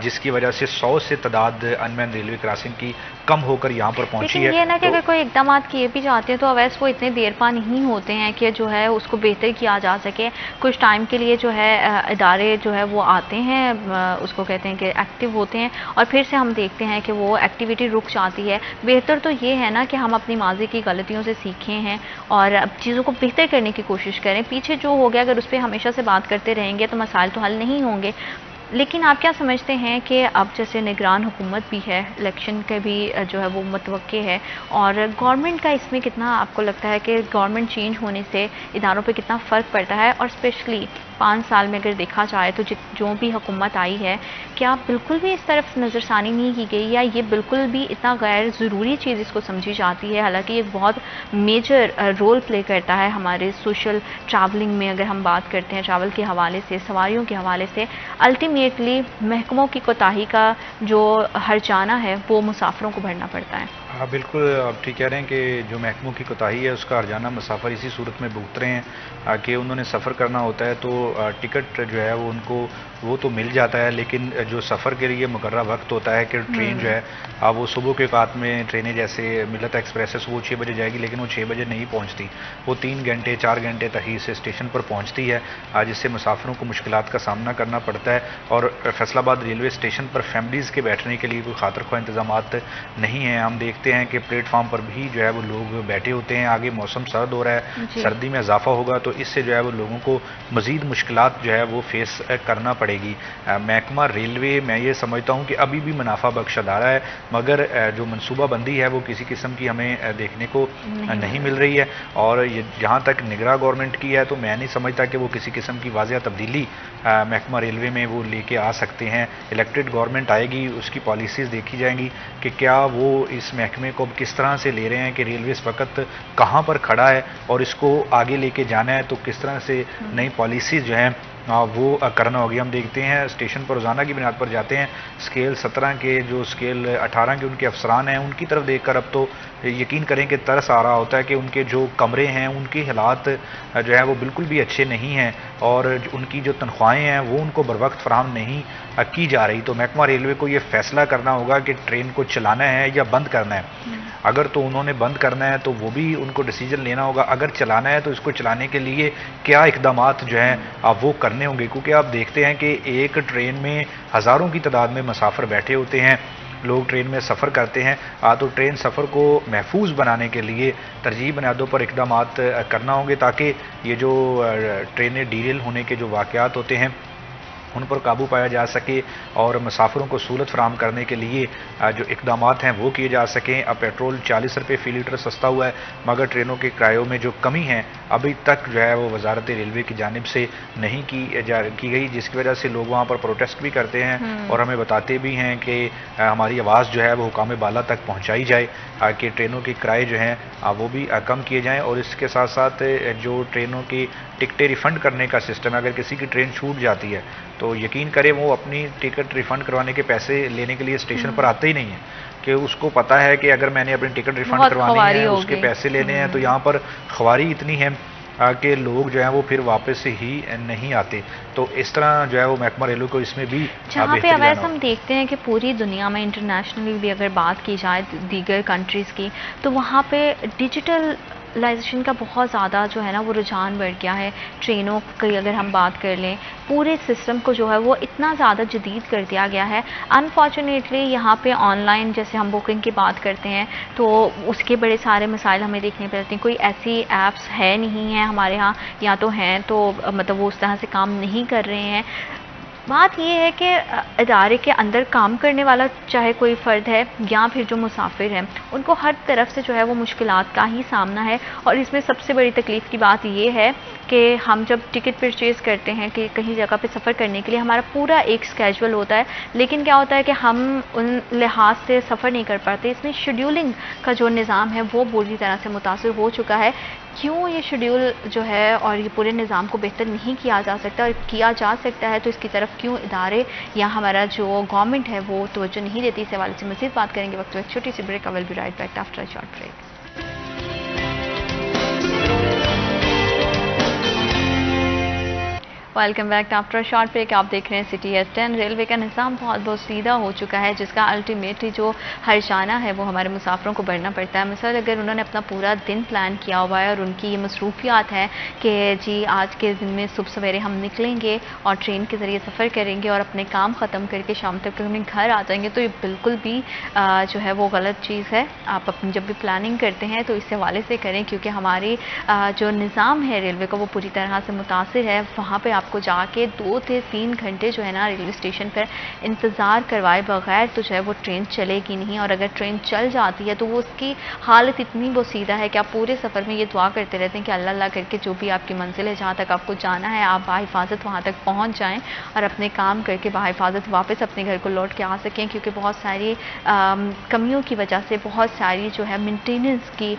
जिसकी वजह से 100 से तादाद अनमैन रेलवे क्रॉसिंग की कम होकर यहाँ पर पहुँची है। ये ना कि अगर कोई इकदाम किए भी जाते हैं तो अवैस वो इतने देर पा नहीं होते हैं कि जो है उसको बेहतर किया जा सके। कुछ टाइम के लिए जो है इदारे जो है वो आते हैं, उसको कहते हैं कि एक्टिव होते हैं, और फिर से हम देखते हैं कि वो एक्टिविटी रुक जाती है। बेहतर तो ये है ना कि हम अपनी माजी की गलतियों से सीखें हैं और अब चीज़ों को बेहतर करने की कोशिश करें। पीछे जो हो गया अगर उस पर हमेशा से बात करते रहेंगे तो मसाइल तो हल नहीं होंगे। लेकिन आप क्या समझते हैं कि अब जैसे निगरान हुकूमत भी है, इलेक्शन के भी जो है वो मुतवक्के है, और गवर्नमेंट का इसमें कितना आपको लगता है कि गवर्नमेंट चेंज होने से इदारों पे कितना फ़र्क पड़ता है, और स्पेशली 5 साल में अगर देखा जाए तो जो भी हुकूमत आई है, क्या बिल्कुल भी इस तरफ नज़रसानी नहीं की गई, या ये बिल्कुल भी इतना गैर ज़रूरी चीज़ इसको समझी जाती है? हालांकि ये बहुत मेजर रोल प्ले करता है हमारे सोशल ट्रैवलिंग में। अगर हम बात करते हैं ट्रैवल के हवाले से, सवारियों के हवाले से, अल्टीमेटली महकमों की कोताही का जो हर्जाना है वो मुसाफिरों को भरना पड़ता है। हाँ बिल्कुल, आप ठीक कह रहे हैं कि जो महकमों की कोताही है उसका हर्जाना मुसाफिर इसी सूरत में भुगत रहे हैं कि उन्होंने सफ़र करना होता है तो टिकट जो है वो तो मिल जाता है, लेकिन जो सफ़र के लिए मुकर्रर वक्त होता है कि ट्रेन जो है वो सुबह के औकात में ट्रेनें जैसे मिल्लत एक्सप्रेस है सुबह 6 बजे जाएगी, लेकिन वो 6 बजे नहीं पहुंचती, वो 3 घंटे 4 घंटे तखीर से स्टेशन पर पहुंचती है, जिससे मुसाफिरों को मुश्किलात का सामना करना पड़ता है। और फैसलाबाद रेलवे स्टेशन पर फैमिलीज़ के बैठने के लिए कोई खातिर ख्वाह इंतजाम नहीं है। हम देखते हैं कि प्लेटफार्म पर भी जो है वो लोग बैठे होते हैं। आगे मौसम सर्द हो रहा है, सर्दी में इजाफा होगा तो इससे जो है वो लोगों को मज़ीद मुश्किलात जो है वो फेस करना पड़ेगी। महकमा रेलवे, मैं ये समझता हूँ कि अभी भी मुनाफा बख्श अदारा है, मगर जो मनसूबाबंदी है वो किसी किस्म की हमें देखने को नहीं मिल रही है। और ये जहाँ तक निगरान गवर्नमेंट की है तो मैं नहीं समझता कि वो किसी किस्म की वाज़ेह तब्दीली महकमा रेलवे में वो लेके आ सकते हैं। इलेक्टेड गवर्नमेंट आएगी, उसकी पॉलिसीज़ देखी जाएंगी कि क्या वो इस महकमे को किस तरह से ले रहे हैं कि रेलवे इस वक्त कहाँ पर खड़ा है और इसको आगे लेके जाना है, तो किस तरह से नई पॉलिसीज़ जो हैं वो करना होगी। हम देखते हैं स्टेशन पर रोज़ाना की बुनियाद पर जाते हैं, स्केल 17 के जो स्केल 18 के उनके अफसरान हैं उनकी तरफ देखकर अब तो यकीन करें कि तरस आ रहा होता है कि उनके जो कमरे हैं उनके हालात जो है वो बिल्कुल भी अच्छे नहीं हैं और उनकी जो तनख्वाहें हैं वो उनको बर वक्त फराहम नहीं की जा रही। तो महकमा रेलवे को ये फैसला करना होगा कि ट्रेन को चलाना है या बंद करना है। अगर तो उन्होंने बंद करना है तो वो भी उनको डिसीजन लेना होगा, अगर चलाना है तो इसको चलाने के लिए क्या इक़दामात जो हैं वो करने होंगे, क्योंकि आप देखते हैं कि एक ट्रेन में हज़ारों की तादाद में मुसाफिर बैठे होते हैं, लोग ट्रेन में सफ़र करते हैं। तो ट्रेन सफ़र को महफूज बनाने के लिए तरजीह बुनियादों पर इक़दामात करना होंगे ताकि ये जो ट्रेनें डीरेल होने के जो वाक़यात होते हैं उन पर काबू पाया जा सके और मुसाफिरों को सहूलत फराहम करने के लिए जो इक़दामात हैं वो किए जा सकें। अब पेट्रोल 40 रुपये फ़ी लीटर सस्ता हुआ है, मगर ट्रेनों के किरायों में जो कमी है अभी तक जो है वो वजारत रेलवे की जानिब से नहीं की गई, जिसकी वजह से लोग वहाँ पर प्रोटेस्ट भी करते हैं और हमें बताते भी हैं कि हमारी आवाज़ जो है वो हुकाम बाला तक पहुँचाई जाए कि ट्रेनों के किराए जो हैं वो भी कम किए जाएँ। और इसके साथ साथ जो ट्रेनों की टिकटें रिफ़ंड करने का सिस्टम है, अगर किसी की ट्रेन छूट जाती है तो यकीन करें वो अपनी टिकट रिफ़ंड करवाने के पैसे लेने के लिए स्टेशन पर आते ही नहीं है, कि उसको पता है कि अगर मैंने अपनी टिकट रिफ़ंड करवानी है उसके पैसे लेने हैं। तो यहाँ पर ख्वारी इतनी है कि लोग जो है वो फिर वापस ही नहीं आते। तो इस तरह जो है वो महकमा रेलवे को इसमें भी जहाँ पे अवैस हम देखते हैं कि पूरी दुनिया में इंटरनेशनली भी अगर बात की जाए दीगर कंट्रीज़ की, तो वहाँ पे डिजिटलाइजेशन का बहुत ज़्यादा जो है ना वो रुझान बढ़ गया है। ट्रेनों की अगर हम बात कर लें, पूरे सिस्टम को जो है वो इतना ज़्यादा जदीद कर दिया गया है। अनफॉर्चुनेटली यहाँ पे ऑनलाइन जैसे हम बुकिंग की बात करते हैं तो उसके बड़े सारे मसाइल हमें देखने पड़ते हैं। कोई ऐसी ऐप्स है नहीं है हमारे यहाँ, या तो हैं तो मतलब वो उस तरह से काम नहीं कर रहे हैं। बात ये है कि इदारे के अंदर काम करने वाला चाहे कोई फ़र्द है या फिर जो मुसाफिर हैं, उनको हर तरफ से जो है वो मुश्किलात का ही सामना है। और इसमें सबसे बड़ी तकलीफ़ की बात ये है कि हम जब टिकट परचेज़ करते हैं कि कहीं जगह पे सफ़र करने के लिए, हमारा पूरा एक स्केजुअल होता है, लेकिन क्या होता है कि हम उन लिहाज से सफ़र नहीं कर पाते। इसमें शेड्यूलिंग का जो निज़ाम है वो बुरी तरह से मुतासर हो चुका है। क्यों ये शेड्यूल जो है और ये पूरे निज़ाम को बेहतर नहीं किया जा सकता, और किया जा सकता है तो इसकी तरफ क्यों इदारे या हमारा जो गवर्नमेंट है वो तवज्जो नहीं देती? इस हवाले से मज़ीद बात करेंगे वक्त एक छोटी सी break. I will be right back after a short break. Welcome back after short break. आप देख रहे हैं सिटी एट 10। रेलवे का निज़ाम बहुत सीधा हो चुका है, जिसका अल्टीमेटली जो हर्जाना है वो हमारे मुसाफिरों को भरना पड़ता है। मिसाल अगर उन्होंने अपना पूरा दिन प्लान किया हुआ है और उनकी ये मसरूफियात है कि जी आज के दिन में सुबह सवेरे हम निकलेंगे और ट्रेन के ज़रिए सफ़र करेंगे और अपने काम ख़त्म करके शाम तक अपने घर आ जाएंगे, तो ये बिल्कुल भी जो है वो गलत चीज़ है। आप अपनी जब भी प्लानिंग करते हैं तो इस हवाले से करें, क्योंकि हमारी जो निज़ाम है रेलवे का वो पूरी तरह से मुतासिर है। वहाँ पर आप आपको जाके 2 से 3 घंटे जो है ना रेलवे स्टेशन पर इंतज़ार करवाए बगैर तो जो है वो ट्रेन चलेगी नहीं। और अगर ट्रेन चल जाती है तो वो उसकी हालत इतनी बोसीदा है कि आप पूरे सफ़र में ये दुआ करते रहते हैं कि अल्लाह अल्लाह करके जो भी आपकी मंजिल है, जहाँ तक आपको जाना है, आप बाहिफाजत वहाँ तक पहुँच जाएँ और अपने काम करके बाहिफाजत वापस अपने घर को लौट के आ सकें। क्योंकि बहुत सारी कमियों की वजह से, बहुत सारी जो है मेंटेनेंस की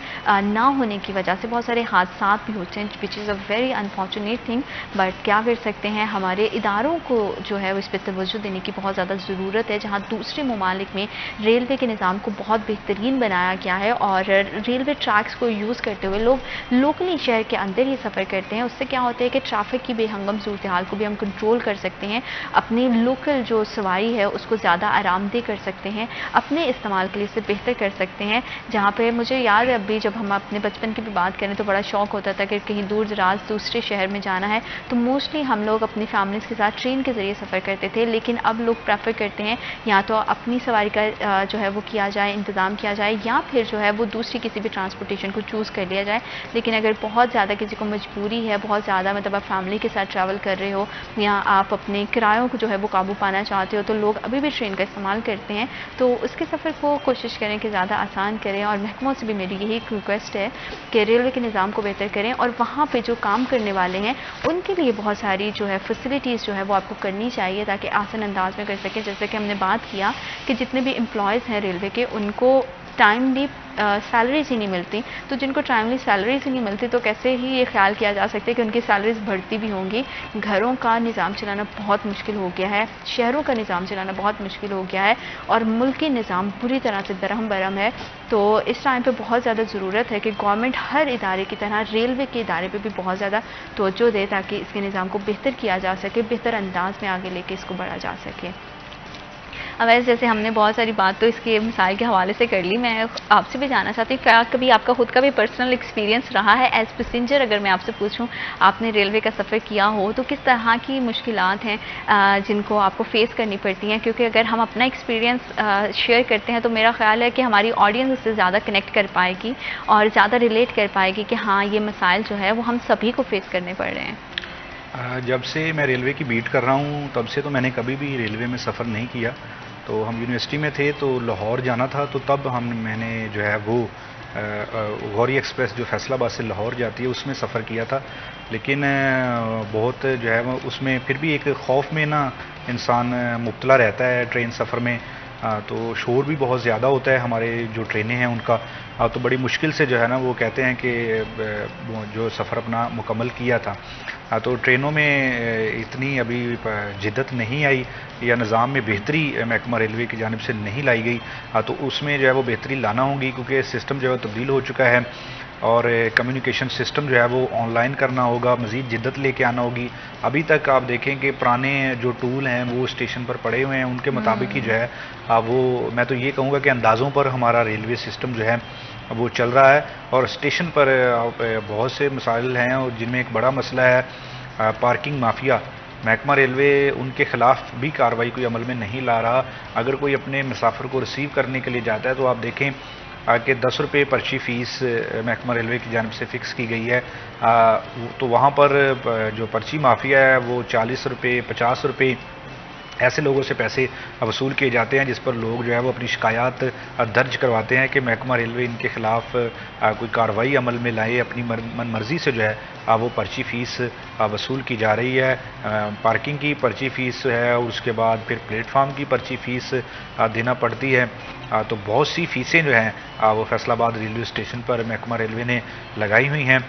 ना होने की वजह से बहुत सारे हादसा भी होते हैं, which is a very unfortunate thing. But क्या कर सकते हैं, हमारे इदारों को जो है इस पर तवज्जो देने की बहुत ज़्यादा ज़रूरत है। जहाँ दूसरे ममालिक में रेलवे के निज़ाम को बहुत बेहतरीन बनाया गया है और रेलवे ट्रैक्स को यूज़ करते हुए लोग लोकली शहर के अंदर ही सफ़र करते हैं। उससे क्या होता है कि ट्रैफिक की बेहंगम सूरत हाल को भी हम कंट्रोल कर सकते हैं, अपनी लोकल जो सवारी है उसको ज़्यादा आरामदेह कर सकते हैं, अपने इस्तेमाल के लिए इसे बेहतर कर सकते हैं। जहाँ पे मुझे याद है अभी जब हम अपने बचपन की भी बात करें तो बड़ा शौक होता था कि कहीं दूर दराज दूसरे शहर में जाना है तो मोस्टली हम लोग अपनी फैमिलीज़ के साथ ट्रेन के ज़रिए सफ़र करते थे। लेकिन अब लोग प्रेफर करते हैं या तो अपनी सवारी का जो है वो किया जाए, इंतज़ाम किया जाए, या फिर जो है वो दूसरी किसी भी ट्रांसपोर्टेशन को चूज़ कर लिया जाए। लेकिन अगर बहुत ज़्यादा किसी को मजबूरी है, बहुत ज़्यादा मतलब आप फैमिली के साथ ट्रैवल कर रहे हो या आप अपने किरायों को जो है वो काबू पाना चाहते हो तो लोग अभी भी ट्रेन का इस्तेमाल करते हैं। तो उसके सफ़र को कोशिश करें कि ज़्यादा आसान करें और महकमों से भी मेरी यही रिक्वेस्ट है कि रेलवे के निज़ाम को बेहतर करें और वहाँ पे जो काम करने वाले हैं उनके लिए बहुत सारी जो है फैसिलिटीज़ जो है वो आपको करनी चाहिए ताकि आसान अंदाज में कर सकें। जैसे कि हमने बात किया कि जितने भी एम्प्लॉयज़ हैं रेलवे के उनको टाइमली सैलरीज ही नहीं मिलती, तो जिनको टाइमली सैलरीज ही नहीं मिलती तो कैसे ही ये ख्याल किया जा सकता है कि उनकी सैलरीज बढ़ती भी होंगी। घरों का निज़ाम चलाना बहुत मुश्किल हो गया है, शहरों का निज़ाम चलाना बहुत मुश्किल हो गया है और मुल्की निज़ाम बुरी तरह से दरहम बरहम है। तो इस टाइम पे बहुत ज़्यादा ज़रूरत है कि गवर्नमेंट हर इदारे की तरह रेलवे के इदारे पे भी बहुत ज़्यादा तवज्जो दे ताकि इसके निज़ाम को बेहतर किया जा सके, बेहतर अंदाज में आगे लेके इसको बढ़ा जा सके। अब वैसे जैसे हमने बहुत सारी बात तो इसके मिसाल के हवाले से कर ली, मैं आपसे भी जानना चाहती हूँ क्या कभी आपका खुद का भी पर्सनल एक्सपीरियंस रहा है एज पैसेंजर? अगर मैं आपसे पूछूं आपने रेलवे का सफ़र किया हो तो किस तरह की मुश्किलात हैं जिनको आपको फेस करनी पड़ती हैं? क्योंकि अगर हम अपना एक्सपीरियंस शेयर करते हैं तो मेरा ख्याल है कि हमारी ऑडियंस उससे ज़्यादा कनेक्ट कर पाएगी और ज़्यादा रिलेट कर पाएगी कि हाँ ये मसाइल जो है वो हम सभी को फेस करने पड़ रहे हैं। जब से मैं रेलवे की बीट कर रहा हूँ तब से तो मैंने कभी भी रेलवे में सफ़र नहीं किया। तो हम यूनिवर्सिटी में थे तो लाहौर जाना था तो तब मैंने जो है वो गौरी एक्सप्रेस जो फैसलाबाद से लाहौर जाती है उसमें सफ़र किया था। लेकिन बहुत जो है वो उसमें फिर भी एक खौफ में ना इंसान मुब्तला रहता है ट्रेन सफ़र में। तो शोर भी बहुत ज़्यादा होता है हमारे जो ट्रेनें हैं उनका। तो बड़ी मुश्किल से जो है ना वो कहते हैं कि जो सफ़र अपना मुकम्मल किया था। तो ट्रेनों में इतनी अभी जिद्दत नहीं आई या निज़ाम में बेहतरी महकमा रेलवे की जानिब से नहीं लाई गई। तो उसमें जो है वो बेहतरी लाना होगी क्योंकि सिस्टम जो है तब्दील हो चुका है और कम्युनिकेशन सिस्टम जो है वो ऑनलाइन करना होगा, मज़ीद जिद्दत लेके आना होगी। अभी तक आप देखें कि पुराने जो टूल हैं वो स्टेशन पर पड़े हुए हैं, उनके मुताबिक ही जो है वो मैं तो ये कहूँगा कि अंदाज़ों पर हमारा रेलवे सिस्टम जो है वो चल रहा है। और स्टेशन पर बहुत से मसाइल हैं और जिनमें एक बड़ा मसला है पार्किंग माफिया। महकमा रेलवे उनके ख़िलाफ़ भी कार्रवाई कोई अमल में नहीं ला रहा। अगर कोई अपने मुसाफिर को रिसीव करने के लिए जाता है तो आप देखें कि 10 रुपये पर्ची फ़ीस महकमा रेलवे की जानिब से फ़िक्स की गई है। तो वहाँ पर जो पर्ची माफिया है वो 40 रुपये 50 रुपये ऐसे लोगों से पैसे वसूल किए जाते हैं जिस पर लोग जो है वो अपनी शिकायत दर्ज करवाते हैं कि महकमा रेलवे इनके ख़िलाफ़ कोई कार्रवाई अमल में लाए। अपनी मन मर्ज़ी से जो है वो पर्ची फ़ीस वसूल की जा रही है। पार्किंग की पर्ची फ़ीस है और उसके बाद फिर प्लेटफार्म की पर्ची फ़ीस देना पड़ती है। तो बहुत सी फ़ीसें जो हैं वो फैसलाबाद रेलवे स्टेशन पर महकमा रेलवे ने लगाई हुई हैं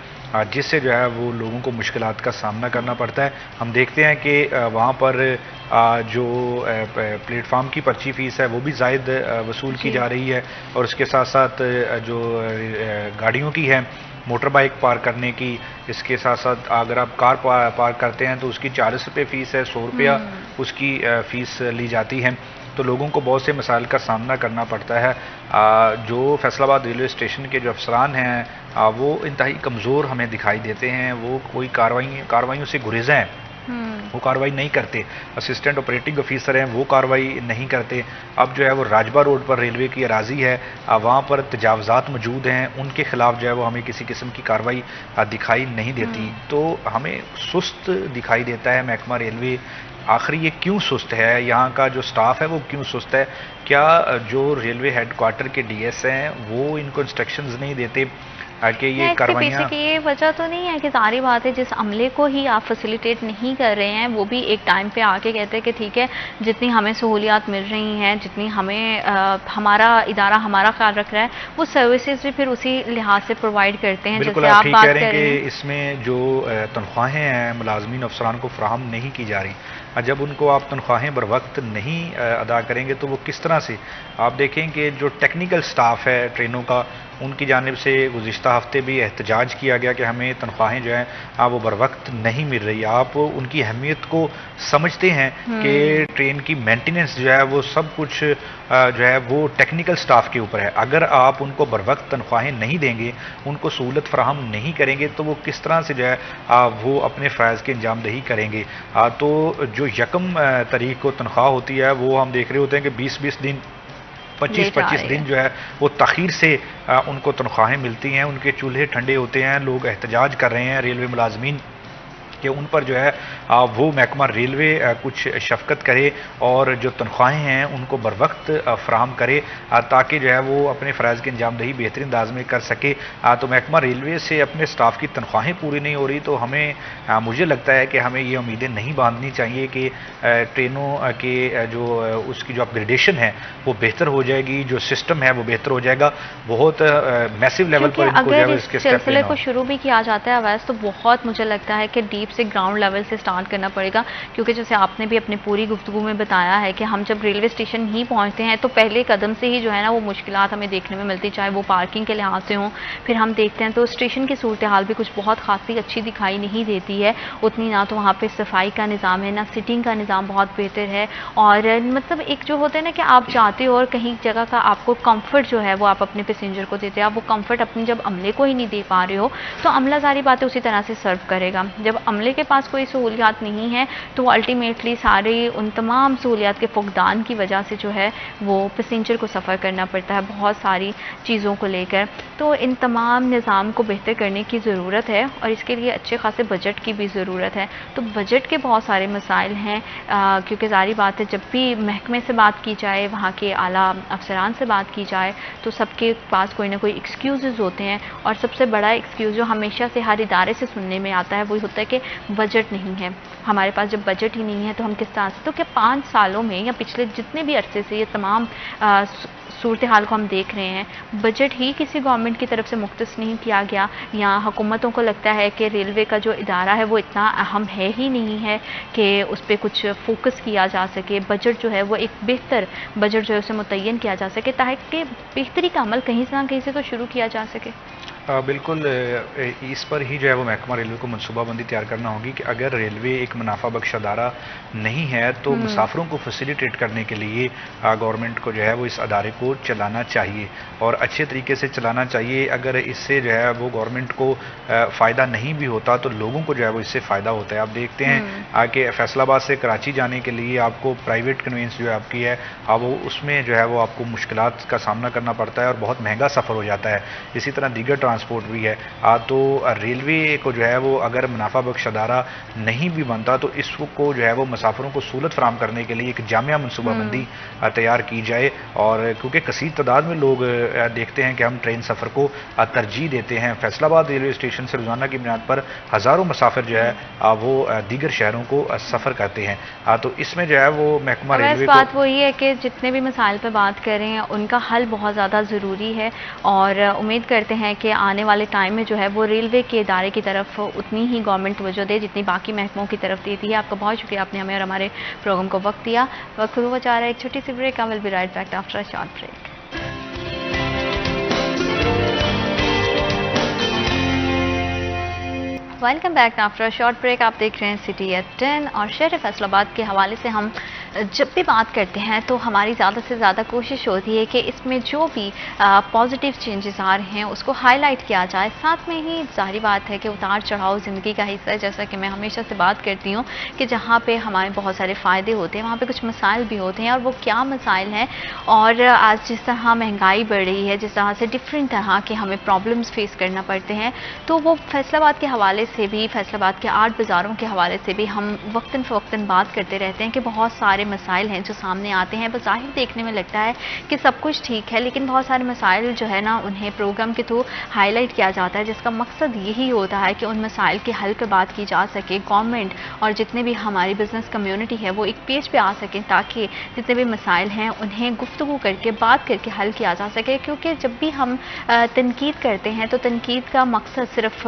जिससे जो है वो लोगों को मुश्किलात का सामना करना पड़ता है। हम देखते हैं कि वहाँ पर जो प्लेटफार्म की पर्ची फ़ीस है वो भी ज़ायद वसूल की जा रही है और उसके साथ साथ जो गाड़ियों की है मोटर बाइक पार्क करने की, इसके साथ साथ अगर आप कार पार्क करते हैं तो उसकी 40 रुपये फ़ीस है, 100 रुपया उसकी फ़ीस ली जाती है। तो लोगों को बहुत से मसाइल का सामना करना पड़ता है। जो फैसलाबाद रेलवे स्टेशन के जो अफसरान हैं वो इंतहाई कमज़ोर हमें दिखाई देते हैं। वो कोई कार्रवाइयों से गुरेज़ हैं वो कार्रवाई नहीं करते। असिस्टेंट ऑपरेटिंग ऑफिसर हैं, वो कार्रवाई नहीं करते। अब जो है वो राजबा रोड पर रेलवे की अराजी है, वहाँ पर तजावज़ात मौजूद हैं, उनके खिलाफ जो है वो हमें किसी किस्म की कार्रवाई दिखाई नहीं देती। तो हमें सुस्त दिखाई देता है महकमा रेलवे। आखिर ये क्यों सुस्त है? यहाँ का जो स्टाफ है वो क्यों सुस्त है? क्या जो रेलवे हेडक्वार्टर के डीएस हैं वो इनको इंस्ट्रक्शंस नहीं देते कि ये इसके कार्रवाइयाँ? पीछे की ये वजह तो नहीं है कि सारी बात है जिस अमले को ही आप फैसिलिटेट नहीं कर रहे हैं वो भी एक टाइम पे आके कहते हैं कि ठीक है, जितनी हमें सहूलियात मिल रही हैं, जितनी हमें हमारा इदारा हमारा ख्याल रख रहा है, वो सर्विसेज भी फिर उसी लिहाज से प्रोवाइड करते हैं। बिल्कुल, जैसे आप आप ठीक बात कह रहे कर हैं रहे कि इसमें जो तनख्वाहें हैं मुलाजमीन अफसरान को फ्राहम नहीं की जा रही, जब उनको आप तनख्वाहें बर वक्त नहीं अदा करेंगे तो वो किस तरह से? आप देखें कि जो टेक्निकल स्टाफ है ट्रेनों का, उनकी जानिब से गुज़िश्ता हफ्ते भी एहतजाज किया गया कि हमें तनख्वाहें जो हैं वो बर वक्त नहीं मिल रही। आप उनकी अहमियत को समझते हैं कि ट्रेन की मेंटेनेंस जो है वो सब कुछ जो है वो टेक्निकल स्टाफ के ऊपर है। अगर आप उनको बर वक्त तनख्वाहें नहीं देंगे, उनको सहूलत फ्राहम नहीं करेंगे तो वो किस तरह से जो है वो अपने फ़राइज़ की अंजामदही करेंगे। तो जो यकम तारीख को तनख्वाह होती है वो हम देख रहे होते हैं कि 20-20 दिन 25-25 दिन जो है वो तखीर से उनको तनख्वाहें मिलती हैं, उनके चूल्हे ठंडे होते हैं। लोग एहतजाज कर रहे हैं रेलवे मुलाजमीन कि उन पर जो है वो महकमा रेलवे कुछ शफकत करे और जो तनख्वाहें हैं उनको बर वक्त फ्राहम करे ताकि जो है वो अपने फ़राइज़ की अंजामदही बेहतरीन अंदाज में कर सके। तो महकमा रेलवे से अपने स्टाफ की तनख्वाहें पूरी नहीं हो रही तो हमें मुझे लगता है कि हमें ये उम्मीदें नहीं बांधनी चाहिए कि ट्रेनों के जो उसकी जो अपग्रेडेशन है वो बेहतर हो जाएगी, जो सिस्टम है वो बेहतर हो जाएगा। बहुत मैसिव लेवल पर इनको जो है इसके स्टेप सिलसिले को शुरू भी किया जाता है वैसे तो बहुत मुझे लगता है कि डीप से ग्राउंड लेवल से स्टार्ट करना पड़ेगा, क्योंकि जैसे आपने भी अपनी पूरी गुफ्तगू में बताया है कि हम जब रेलवे स्टेशन ही पहुंचते हैं तो पहले कदम से ही जो है ना वो मुश्किलात हमें देखने में मिलती, चाहे वो पार्किंग के लिहाज से हों। फिर हम देखते हैं तो स्टेशन की सूरत हाल भी कुछ बहुत खासी अच्छी दिखाई नहीं देती है उतनी, ना तो वहाँ पर सफाई का निज़ाम है, ना सिटिंग का निज़ाम बहुत बेहतर है। और मतलब एक जो होता है ना कि आप जाते हो और कहीं जगह का आपको कम्फर्ट जो है वो आप अपने पैसेंजर को देते हैं, आप वो कम्फर्ट अपनी जब अमले को ही नहीं दे पा रहे हो तो अमला सारी बातें उसी तरह से सर्व करेगा। जब अमले के पास कोई सहूलियात नहीं है तो अल्टीमेटली सारे उन तमाम सहूलियात के फुकदान की वजह से जो है वो पैसेंजर को सफ़र करना पड़ता है बहुत सारी चीज़ों को लेकर। तो इन तमाम निज़ाम को बेहतर करने की ज़रूरत है और इसके लिए अच्छे खासे बजट की भी ज़रूरत है। तो बजट के बहुत सारे मसाइल हैं, क्योंकि ज़ाहिर बात है जब भी महकमे से बात की जाए, वहाँ के आला अफसरान से बात की जाए तो सबके पास कोई ना कोई एक्सक्यूज़ होते हैं। और सबसे बड़ा एक्सक्यूज़ जो हमेशा से हर इदारे से सुनने में आता है वो होता है कि बजट नहीं है हमारे पास। जब बजट ही नहीं है तो हम किस तरह से, तो क्या 5 सालों में या पिछले जितने भी अरसे से ये तमाम सूरत हाल को हम देख रहे हैं, बजट ही किसी गवर्नमेंट की तरफ से मुख्तस नहीं किया गया, या हुकूमतों को लगता है कि रेलवे का जो इदारा है वो इतना अहम है ही नहीं है कि उस पर कुछ फोकस किया जा सके। बजट जो है वो एक बेहतर बजट जो है उसे मुतय्यन किया जा सके ताकि बेहतरी का अमल कहीं से ना कहीं से तो शुरू किया जा सके। बिल्कुल, इस पर ही जो है वो महकमा रेलवे को मनसूबाबंदी तैयार करना होगी कि अगर रेलवे एक मुनाफा बख्श अदारा नहीं है तो मुसाफिरों को फैसिलिटेट करने के लिए गवर्नमेंट को जो है वो इस अदारे को चलाना चाहिए और अच्छे तरीके से चलाना चाहिए। अगर इससे जो है वो गवर्नमेंट को फ़ायदा नहीं भी होता तो लोगों को जो है वो इससे फ़ायदा होता है। आप देखते हैं कि फैसलाबाद से कराची जाने के लिए आपको प्राइवेट कन्वेंस जो है आपकी है वो उसमें जो है वो आपको मुश्किलात का सामना करना पड़ता है और बहुत महंगा सफ़र हो जाता है। इसी तरह दीगर ट्रांसपोर्ट भी है। तो रेलवे को जो है वो अगर मुनाफा बख्श अदारा नहीं भी बनता तो इसको जो है वो मुसाफिरों को सहूलत फराहम करने के लिए एक जामिया मनसूबाबंदी तैयार की जाए। और क्योंकि कसीर तादाद में लोग देखते हैं कि हम ट्रेन सफ़र को तरजीह देते हैं, फैसलाबाद रेलवे स्टेशन से रोज़ाना की बुनियाद पर हज़ारों मुसाफिर जो है वो दीगर शहरों को सफ़र करते हैं। तो इसमें जो है वो महकमा रेलवे को बात वही है कि जितने भी मसाइल पर बात कर रहे हैं उनका हल बहुत ज़्यादा ज़रूरी है और उम्मीद करते हैं कि आने वाले टाइम में जो है वो रेलवे के इदारे की तरफ उतनी ही गवर्नमेंट तवज्जो दे जितनी बाकी महकमों की तरफ देती है। आपका बहुत शुक्रिया, आपने हमें और हमारे प्रोग्राम को वक्त दिया। वक्त हुआ जा रहा है एक छोटी सी break. I will be right back after a short break. Welcome back after a short break. आप देख रहे हैं सिटी एट 10 और शहर फैसलाबाद के हवाले से हम जब भी बात करते हैं तो हमारी ज़्यादा से ज़्यादा कोशिश होती है कि इसमें जो भी पॉजिटिव चेंजेस आ रहे हैं उसको हाईलाइट किया जाए। साथ में ही ज़ाहिर बात है कि उतार चढ़ाव ज़िंदगी का हिस्सा है, जैसा कि मैं हमेशा से बात करती हूँ कि जहाँ पे हमारे बहुत सारे फ़ायदे होते हैं वहाँ पे कुछ मसाइल भी होते हैं, और वो क्या मसाइल हैं। और आज जिस तरह महंगाई बढ़ रही है, जिस तरह से डिफरेंट तरह के हमें प्रॉब्लम्स फेस करना पड़ते हैं, तो वो फैसलाबाद के हवाले से भी, फैसलाबाद के आर्ट बाज़ारों के हवाले से भी हम वक्तन फ़वक्तन बात करते रहते हैं कि बहुत सारे मसाइल हैं जो सामने आते हैं। बज़ाहिर देखने में लगता है कि सब कुछ ठीक है, लेकिन बहुत सारे मसाइल जो है ना उन्हें प्रोग्राम के थ्रू हाईलाइट किया जाता है, जिसका मकसद यही होता है कि उन मसाइल के हल पर बात की जा सके। गवर्नमेंट और जितने भी हमारी बिज़नेस कम्युनिटी है वो एक पेज पे आ सकें, ताकि जितने भी मसाइल हैं उन्हें गुफ्तगू करके, बात करके हल किया जा सके। क्योंकि जब भी हम तनकीद करते हैं तो तनकीद का मकसद सिर्फ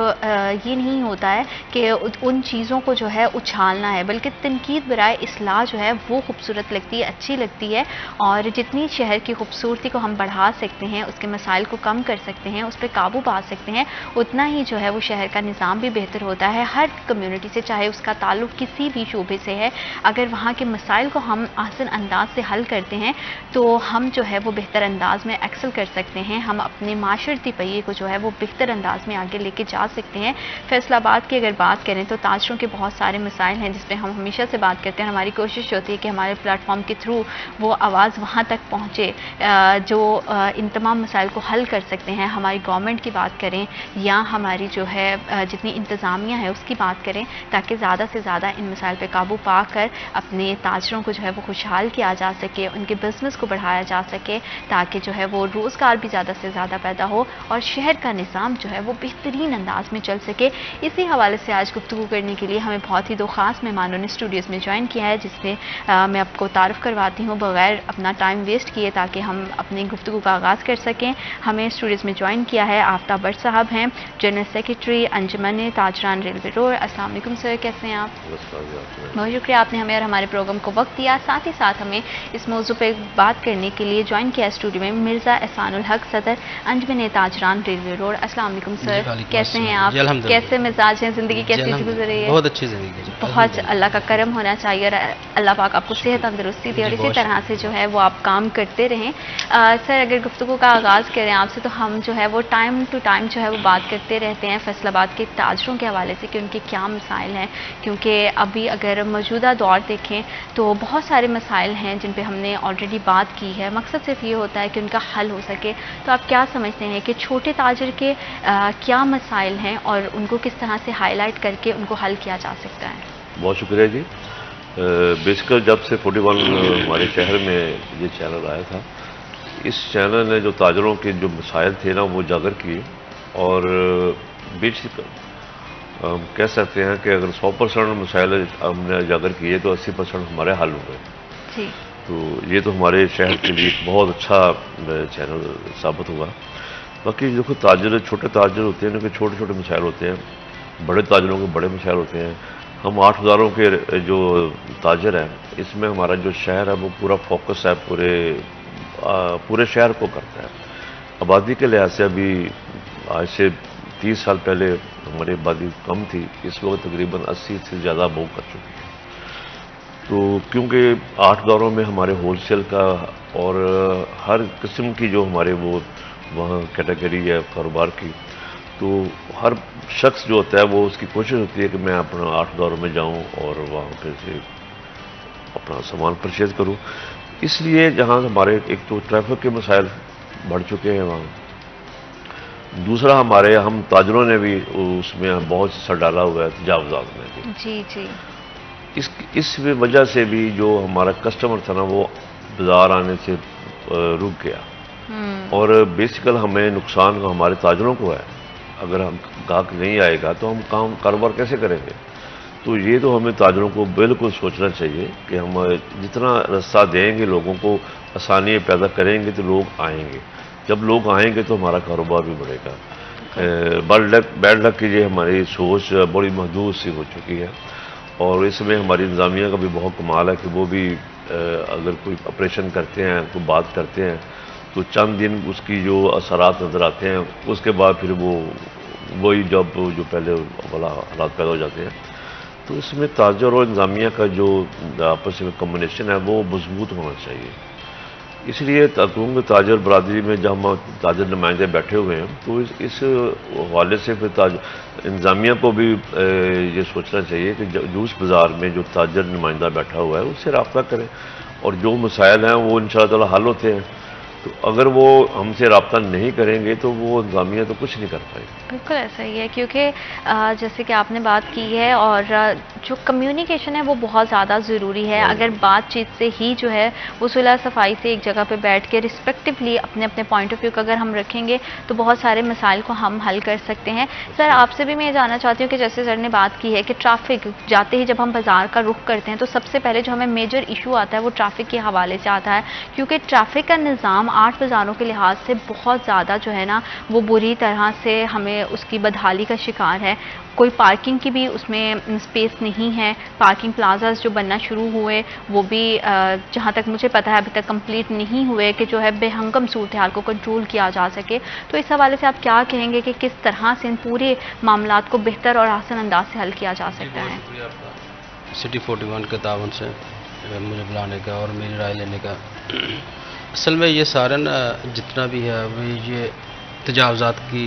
ये नहीं होता है कि उन चीज़ों को जो है उछालना है, बल्कि तनकीद बराए इस्लाह जो है वो खूबसूरत लगती है, अच्छी लगती है। और जितनी शहर की खूबसूरती को हम बढ़ा सकते हैं, उसके मसाइल को कम कर सकते हैं, उस पर काबू पा सकते हैं, उतना ही जो है वो शहर का निज़ाम भी बेहतर होता है। हर कम्युनिटी से, चाहे उसका ताल्लुक किसी भी शोबे से है, अगर वहाँ के मसाइल को हम आसान अंदाज से हल करते हैं तो हम जो है वो बेहतर अंदाज में एक्सेल कर सकते हैं। हम अपने माशरती पहिए को जो है वो बेहतर अंदाज में आगे लेके जा सकते हैं। फैसलाबाद की अगर बात करें तो ताजरों के बहुत सारे मसाइल हैं जिस पे हम हमेशा से बात करते हैं। हमारी कोशिश होती है कि हमारे प्लेटफॉर्म के थ्रू वो आवाज़ वहाँ तक पहुँचे जो इन तमाम मसाइल को हल कर सकते हैं। हमारी गवर्नमेंट की बात करें या हमारी जो है जितनी इंतज़ामिया है उसकी बात करें, ताकि ज़्यादा से ज़्यादा इन मसाइल पर काबू पाकर अपने ताजरों को जो है वो खुशहाल किया जा सके, उनके बिज़नेस को बढ़ाया जा सके, ताकि जो है वो रोज़गार भी ज़्यादा से ज़्यादा पैदा हो और शहर का निज़ाम जो है वो बेहतरीन अंदाज में चल सके। इसी हवाले से आज गुफ्तगू करने के लिए हमें बहुत ही दो ख़ास मेहमानों ने स्टूडियोज़ में ज्वाइन किया है, जिससे मैं आपको तारुफ़ करवाती हूँ बग़ैर अपना टाइम वेस्ट किए, ताकि हम अपनी गुफ्तगू का आगाज़ कर सकें। हमें स्टूडियोज़ में ज्वाइन किया है आफ्ताब भट्ट साहब हैं, जनरल सेक्रेटरी अंजुमन ताजरान रेलवे रोड। अस्सलाम वालेकुम सर, कैसे हैं आप? बहुत शुक्रिया, आपने हमें और हमारे प्रोग्राम को वक्त दिया। साथ ही साथ हमें इस मौजू पर बात करने के लिए ज्वाइन किया स्टूडियो में मिर्ज़ा एहसानुल हक, सदर अंजुमन ताजरान रेलवे रोड। अस्सलाम वालेकुम सर, कैसे हैं आप? कैसे मिजाज हैं, ज़िंदगी कैसी गुजर रही है? बहुत अच्छी ज़िंदगी है। बहुत अल्लाह का करम होना चाहिए और अल्लाह पाक आपको सेहत तंदुरुस्ती दे और इसी तरह से जो है वो आप काम करते रहें। सर, अगर गुफ्तगू का आगाज़ करें आपसे तो हम जो है वो टाइम टू टाइम जो है वो बात करते रहते हैं फैसलाबाद के ताजरों के हवाले से कि उनके क्या मसाइल हैं, क्योंकि अभी अगर मौजूदा दौर देखें तो बहुत सारे मसाइल हैं जिन पे हमने ऑलरेडी बात की है। मकसद सिर्फ ये होता है कि उनका हल हो सके। तो आप क्या समझते हैं कि छोटे ताजर के क्या मसाइल हैं और उनको किस तरह से हाईलाइट करके उनको हल किया जा सकता है? बहुत शुक्रिया जी। बेसिकली जब से 41 हमारे शहर में ये चैनल आया था, इस चैनल ने जो ताजरों के जो मसाइल थे ना वो उजागर किए, और बेसिक हम कह सकते हैं कि अगर 100% मसाइल हमने उजागर किए तो 80% हमारे हल हो गए जी। तो ये तो हमारे शहर के लिए एक बहुत अच्छा चैनल साबित हुआ। बाकी देखो, ताजर छोटे ताजर होते हैं, उनके छोटे छोटे मसाइल होते हैं, बड़े ताजरों के बड़े मसाइल होते हैं। हम 8 हज़ारों के जो ताजर हैं, इसमें हमारा जो शहर है वो पूरा फोकस है पूरे शहर को करता है। आबादी के लिहाज से अभी आज से 30 साल पहले हमारी आबादी कम थी, इस वक्त तकरीबन 80 से ज़्यादा मूव कर चुकी है। तो क्योंकि 8 दौरों में हमारे होलसेल का और हर किस्म की जो हमारे वो वहाँ कैटेगरी है कारोबार की, तो हर शख्स जो होता है वो उसकी कोशिश होती है कि मैं अपना 8 दौरों में जाऊँ और वहाँ पे से अपना सामान परचेज करूँ। इसलिए जहाँ हमारे एक तो ट्रैफिक के मसाइल बढ़ चुके हैं वहाँ, दूसरा हमारे हम ताजरों ने भी उसमें बहुत सर डाला हुआ है तजावुज़ात में भी। जी जी। इस वजह से भी जो हमारा कस्टमर था ना वो बाज़ार आने से रुक गया, और बेसिकल हमें नुकसान हमारे ताजरों को है। अगर हम ग्राहक नहीं आएगा तो हम कारोबार कैसे करेंगे? तो ये तो हमें ताजरों को बिल्कुल सोचना चाहिए कि हम जितना रास्ता देंगे लोगों को, आसानी पैदा करेंगे तो लोग आएंगे। जब लोग आएंगे तो हमारा कारोबार भी बढ़ेगा। बैड लक की ये हमारी सोच बड़ी महदूद सी हो चुकी है, और इसमें हमारी इंतज़ामिया का भी बहुत कमाल है कि वो भी अगर कोई ऑपरेशन करते हैं, कोई बात करते हैं, तो चंद दिन उसकी जो असरात नज़र आते हैं, उसके बाद फिर वही जब जो पहले वाला हालात पैदा हो जाते हैं। तो इसमें ताजर और इंतजामिया का जो आपस में कम्बिनेशन है वो मजबूत होना चाहिए। इसलिए क्योंकि ताजर बरादरी में जब हम ताजर नुमाइंदे बैठे हुए हैं, तो इस हवाले से फिर इंतजामिया को भी ये सोचना चाहिए कि जूस बाज़ार में जो ताजर नुमाइंदा बैठा हुआ है उससे रब्ता करें, और जो मसाइल हैं वो इंशाअल्लाह ताला हल होते हैं। तो अगर वो हमसे रब्ता नहीं करेंगे तो वो इंतजामिया तो कुछ नहीं कर पाएगी। बिल्कुल ऐसा ही है, क्योंकि जैसे कि आपने बात की है, और जो कम्युनिकेशन है वो बहुत ज़्यादा ज़रूरी है। अगर बातचीत से ही जो है वो सुलह सफाई से एक जगह पे बैठ के रिस्पेक्टिवली अपने अपने पॉइंट ऑफ व्यू का अगर हम रखेंगे तो बहुत सारे मसाइल को हम हल कर सकते हैं। सर, आपसे भी मैं ये जानना चाहती हूँ कि जैसे सर ने बात की है कि ट्रैफिक जाते ही जब हम बाज़ार का रुख करते हैं तो सबसे पहले जो हमें मेजर इशू आता है वो ट्रैफिक के हवाले से आता है, क्योंकि ट्रैफिक का निज़ाम 8 बाज़ारों के लिहाज से बहुत ज़्यादा जो है ना वो बुरी तरह से हमें उसकी बदहाली का शिकार है। कोई पार्किंग की भी उसमें स्पेस नहीं है। पार्किंग प्लाजाज जो बनना शुरू हुए वो भी जहाँ तक मुझे पता है अभी तक कंप्लीट नहीं हुए कि जो है बेहंगम सूरत हाल को कंट्रोल किया जा सके। तो इस हवाले से आप क्या कहेंगे कि किस तरह से इन पूरे मामलात को बेहतर और आसान अंदाज से हल किया जा सकता है? सिटी 41 के तावन से मुझे बुलाने का और मेरी राय लेने का। असल में ये सारा ना जितना भी है वो ये तजावज़ात की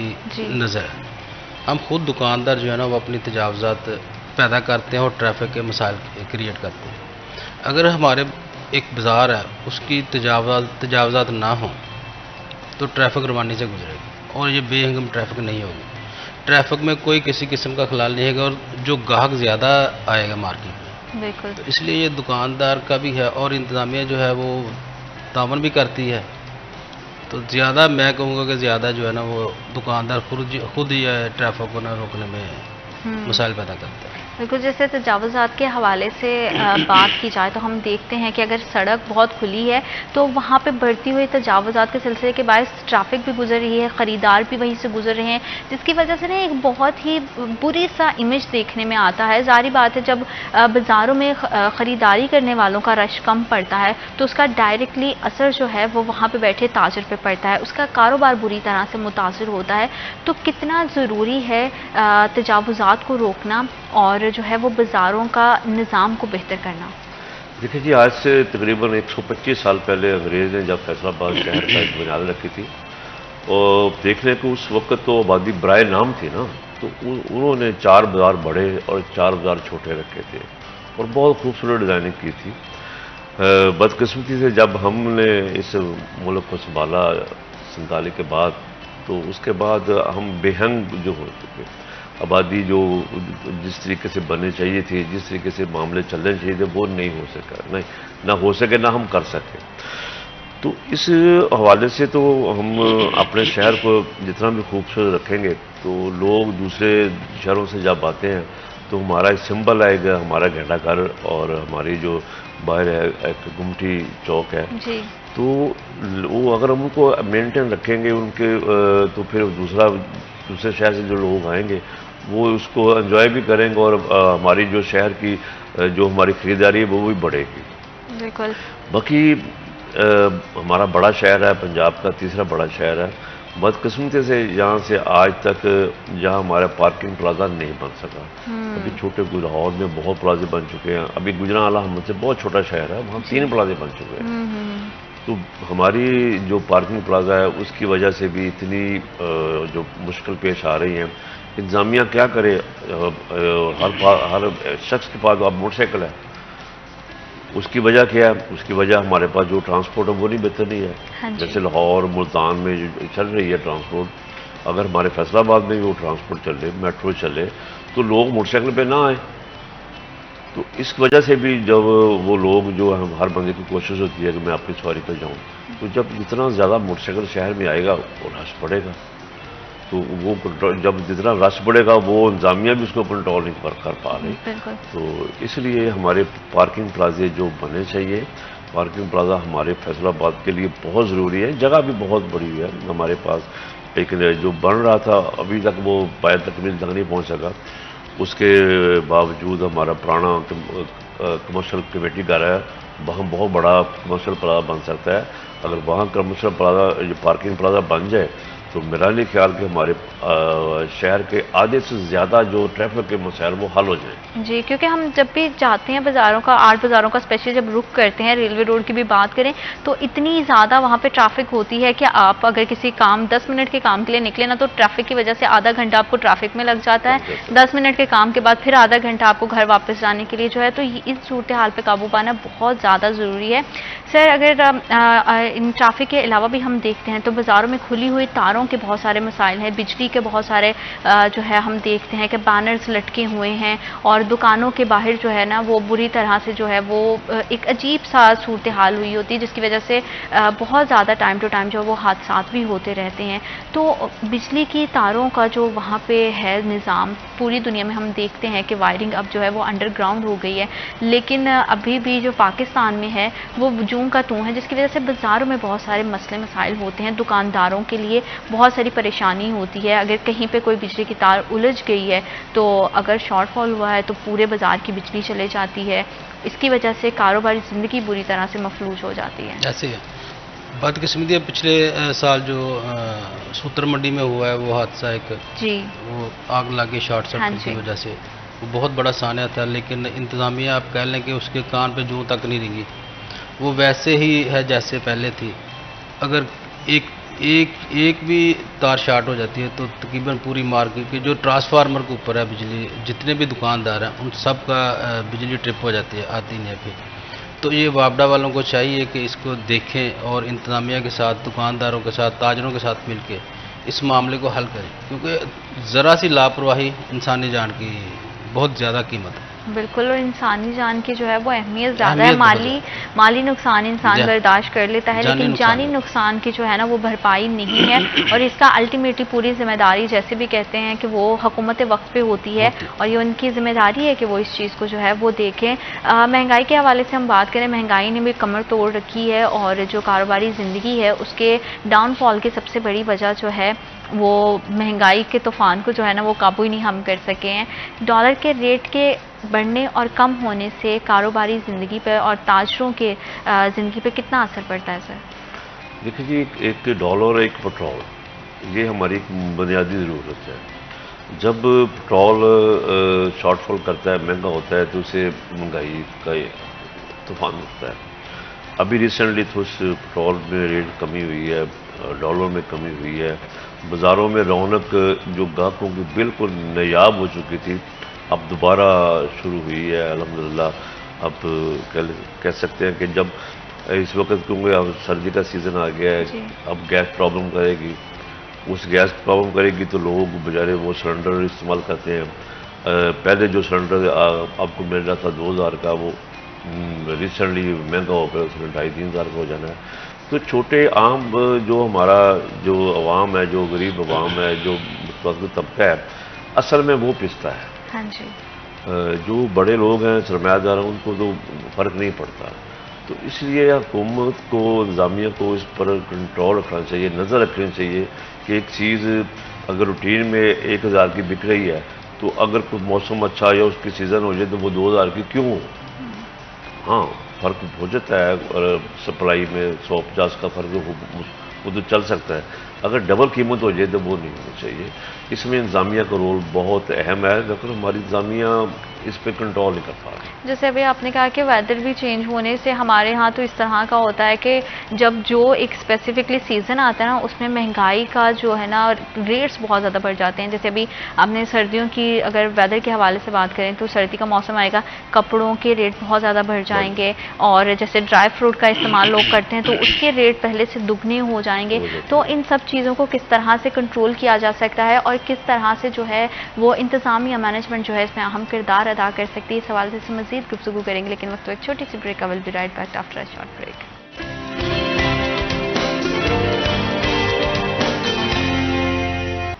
नज़र है। हम खुद दुकानदार जो है ना वो अपनी तजावज़ात पैदा करते हैं और ट्रैफिक के मसाइल क्रिएट करते हैं। अगर हमारे एक बाज़ार है उसकी तजावज़ात ना हो तो ट्रैफिक रवानी से गुजरेगी और ये बेहंगम ट्रैफिक नहीं होगी। ट्रैफिक में कोई किसी किस्म का खलाल नहीं होगा और जो ग्राहक ज़्यादा आएगा मार्केट में। बिल्कुल। तो इसलिए ये दुकानदार का भी है और इंतज़ामिया जो है वो तावन भी करती है। तो ज़्यादा मैं कहूँगा कि ज़्यादा जो है ना वो दुकानदार खुद ही ट्रैफिक को ना रोकने में मसाइल पैदा करता है। बिल्कुल, जैसे तजावज़ात के हवाले से बात की जाए तो हम देखते हैं कि अगर सड़क बहुत खुली है तो वहाँ पे बढ़ती हुई तजावज़ात के सिलसिले के बायस ट्रैफिक भी गुजर रही है, ख़रीदार भी वहीं से गुजर रहे हैं, जिसकी वजह से ना एक बहुत ही बुरी सा इमेज देखने में आता है। ज़ाहिर बात है जब बाज़ारों में ख़रीदारी करने वालों का रश कम पड़ता है तो उसका डायरेक्टली असर जो है वो वहाँ पर बैठे ताजर पर पड़ता है, उसका कारोबार बुरी तरह से मुतासर होता है। तो कितना ज़रूरी है तजावज़ात को रोकना और जो है वो बाज़ारों का निज़ाम को बेहतर करना? देखिए जी, आज से तकरीबन 125 साल पहले अंग्रेज़ ने जब फैसलाबाद शहर का एक बुनियाद रखी थी और देखने को उस वक्त तो आबादी बराए नाम थी ना, तो उन्होंने 4 बाज़ार बड़े और 4 बाज़ार छोटे रखे थे और बहुत खूबसूरत डिज़ाइनिंग की थी। बदकिस्मती से जब हमने इस मुल्क को संभाला 47 के बाद, तो उसके बाद हम बेहंग जो हो चुके, आबादी जो जिस तरीके से बननी चाहिए थी, जिस तरीके से मामले चलने चाहिए थे, वो नहीं हो सका, नहीं ना हो सके ना हम कर सके। तो इस हवाले से तो हम अपने शहर को जितना भी खूबसूरत रखेंगे तो लोग दूसरे शहरों से जब आते हैं तो हमारा एक सिंबल आएगा, हमारा घंटाघर और हमारी जो बाहर है एक गुमटी चौक है जी। तो वो अगर हम उनको मेंटेन रखेंगे उनके तो फिर दूसरे शहर से जो लोग आएंगे वो उसको एंजॉय भी करेंगे और हमारी जो शहर की जो हमारी खरीदारी है वो भी बढ़ेगी। बिल्कुल। बाकी हमारा बड़ा शहर है, पंजाब का तीसरा बड़ा शहर है। बदकिस्मती से यहाँ से आज तक जहाँ हमारा पार्किंग प्लाजा नहीं बन सका। अभी छोटे लाहौर में बहुत प्लाजे बन चुके हैं, अभी गुजरांवाला हमसे बहुत छोटा शहर है, वहाँ 3 प्लाजे बन चुके हैं। तो हमारी जो पार्किंग प्लाजा है उसकी वजह से भी इतनी जो मुश्किल पेश आ रही है। इंतज़ामिया क्या करे, हर शख्स के पास अब मोटरसाइकिल है, उसकी वजह क्या है? उसकी वजह हमारे पास जो ट्रांसपोर्ट है वो नहीं बेहतर नहीं है। हाँ, जैसे लाहौर मुल्तान में जो चल रही है ट्रांसपोर्ट, अगर हमारे फैसलाबाद में भी वो ट्रांसपोर्ट चले, मेट्रो चले, तो लोग मोटरसाइकिल पे ना आए। तो इस वजह से भी जब वो लोग जो हर बंदे की कोशिश होती है कि मैं अपनी सवारी पर जाऊँ, तो जब जितना ज़्यादा मोटरसाइकिल शहर में आएगा वो रश बढ़ेगा, तो वो जब जितना रश बढ़ेगा वो इंतज़ामिया भी उसको कंट्रोल नहीं कर पा रही। तो इसलिए हमारे पार्किंग प्लाजे जो बने चाहिए, पार्किंग प्लाजा हमारे फैसलाबाद के लिए बहुत ज़रूरी है। जगह भी बहुत बड़ी है हमारे पास, लेकिन जो बन रहा था अभी तक वो पाया तकमील तक नहीं पहुँच सका। उसके बावजूद हमारा पुराना कमर्शियल कमेटी घर है, वहाँ बहुत बड़ा कमर्शियल प्लाजा बन सकता है। अगर वहाँ कमर्शियल प्लाजा जो पार्किंग प्लाजा बन जाए तो मेरा नहीं ख्याल कि हमारे शहर के आधे से ज़्यादा जो ट्रैफिक के मसाइल वो हल हो जाए। जी, क्योंकि हम जब भी जाते हैं बाज़ारों का, आर्ट बाज़ारों का स्पेशली जब रुक करते हैं, रेलवे रोड की भी बात करें तो इतनी ज़्यादा वहाँ पे ट्रैफिक होती है कि आप अगर किसी काम 10 मिनट के काम के लिए निकले ना, तो ट्रैफिक की वजह से आधा घंटा आपको ट्रैफिक में लग जाता है। 10 मिनट के काम के बाद फिर आधा घंटा आपको घर वापस जाने के लिए जो है, तो इस सूरत हाल पर काबू पाना बहुत ज़्यादा ज़रूरी है। सर, अगर इन ट्रैफिक के अलावा भी हम देखते हैं तो बाज़ारों में खुली हुई तारों के बहुत सारे मसाइल हैं, बिजली के बहुत सारे जो है हम देखते हैं कि बैनर्स लटके हुए हैं और दुकानों के बाहर जो है ना वो बुरी तरह से जो है वो एक अजीब सा सूरत हाल हुई होती है, जिसकी वजह से बहुत ज़्यादा टाइम टू टाइम जो वो हादसात भी होते रहते हैं। तो बिजली की तारों का जो वहाँ पे है निज़ाम, पूरी दुनिया में हम देखते हैं कि वायरिंग अब जो है वो अंडरग्राउंड हो गई है, लेकिन अभी भी जो पाकिस्तान में है वो जूं का तूं है, जिसकी वजह से बाज़ारों में बहुत सारे मसले मसाइल होते हैं। दुकानदारों के लिए बहुत सारी परेशानी होती है। अगर कहीं पे कोई बिजली की तार उलझ गई है तो अगर शॉर्टफॉल हुआ है तो पूरे बाज़ार की बिजली चले जाती है। इसकी वजह से कारोबारी ज़िंदगी बुरी तरह से मफलूज हो जाती है। जैसे बदकिस्मती है, पिछले साल जो सूत्र मंडी में हुआ है वो हादसा एक, जी, वो आग लगे शॉर्ट सर्किट की वजह से, वो बहुत बड़ा सान्या था, लेकिन इंतज़ामिया आप कह लें कि उसके कान पे जूं तक नहीं रिंगी, वो वैसे ही है जैसे पहले थी। अगर एक भी तार शार्ट हो जाती है तो तकरीबन पूरी मार्केट की जो ट्रांसफार्मर के ऊपर है बिजली, जितने भी दुकानदार हैं उन सब का बिजली ट्रिप हो जाती है, आती नहीं है फिर। तो ये वापडा वालों को चाहिए कि इसको देखें और इंतज़ामिया के साथ, दुकानदारों के साथ, ताजरों के साथ मिलके इस मामले को हल करें, क्योंकि ज़रा सी लापरवाही इंसानी जान की बहुत ज़्यादा कीमत है। बिल्कुल, और इंसानी जान की जो है वो अहमियत ज़्यादा है। माली नुकसान इंसान बर्दाश्त कर लेता है, लेकिन जानी नुकसान की जो है ना वो भरपाई नहीं है। और इसका अल्टीमेटली पूरी जिम्मेदारी, जैसे भी कहते हैं कि वो हुकूमत वक्त पे होती है और ये उनकी जिम्मेदारी है कि वो इस चीज़ को जो है वो देखें। महंगाई के हवाले से हम बात करें, महंगाई ने भी कमर तोड़ रखी है और जो कारोबारी ज़िंदगी है उसके डाउनफॉल की सबसे बड़ी वजह जो है वो महंगाई के तूफान को जो है ना वो काबू ही नहीं हम कर सके हैं। डॉलर के रेट के बढ़ने और कम होने से कारोबारी ज़िंदगी पर और ताजरों के ज़िंदगी पे कितना असर पड़ता है सर? देखिए जी, एक डॉलर एक पेट्रोल, ये हमारी एक बुनियादी ज़रूरत है। जब पेट्रोल शॉर्टफॉल करता है, महंगा होता है, तो उसे महंगाई का तूफान उठता है। अभी रिसेंटली तो उस पेट्रोल में रेट कमी हुई है, डॉलर में कमी हुई है, बाज़ारों में रौनक जो ग्राहकों की बिल्कुल नायाब हो चुकी थी अब दोबारा शुरू हुई है अल्हम्दुलिल्लाह। अब कह सकते हैं कि जब इस वक्त, क्योंकि अब सर्दी का सीज़न आ गया है, अब गैस प्रॉब्लम करेगी, उस गैस प्रॉब्लम करेगी तो लोग बेचारे वो सिलेंडर इस्तेमाल करते हैं। पहले जो सिलेंडर आपको मिल रहा था 2000 का, वो रिसेंटली महंगा होकर उसमें 2500-3000 का हो जाना है। तो छोटे आम जो हमारा जो अवाम है, जो गरीब अवाम है, जो मुतवस्सित तबका है, असल में वो पिसता है। हाँ जी। जो बड़े लोग हैं, सरमायादार हैं, उनको तो फ़र्क नहीं पड़ता। तो इसलिए हुकूमत को, इंतज़ामिया को इस पर कंट्रोल रखना चाहिए, नज़र रखनी चाहिए कि एक चीज़ अगर रूटीन में 1000 की बिक रही है, तो अगर कोई मौसम अच्छा या उसकी सीज़न हो जाए तो वो 2000 की क्यों हो? हाँ, फ़र्क हो जाता है, और सप्लाई में 150 का फ़र्क वो तो चल सकता है। अगर डबल कीमत हो जाए तो वो नहीं होना चाहिए। इसमें इंतज़ामिया का रोल बहुत अहम है, लेकिन हमारी इंतज़ामिया इस पर कंट्रोल नहीं कर पा रही। जैसे अभी आपने कहा कि वेदर भी चेंज होने से हमारे यहाँ तो इस तरह का होता है कि जब जो एक स्पेसिफिकली सीज़न आता है ना, उसमें महंगाई का जो है ना रेट्स बहुत ज़्यादा बढ़ जाते हैं। जैसे अभी आपने सर्दियों की अगर वेदर के हवाले से बात करें तो सर्दी का मौसम आएगा, कपड़ों के रेट बहुत ज़्यादा बढ़ जाएंगे, और जैसे ड्राई फ्रूट का इस्तेमाल लोग करते हैं तो उसके रेट पहले से दुगने हो जाएंगे। तो इन सब चीज़ों को किस तरह से कंट्रोल किया जा सकता है और किस तरह से जो है वो इंतज़ामिया मैनेजमेंट जो है इसमें अहम किरदार अदा कर सकती है, इस हवाले से मज़ीद गुफ्तगू करेंगे। लेकिन वक्त एक छोटी सी break, I will be right back after a short break.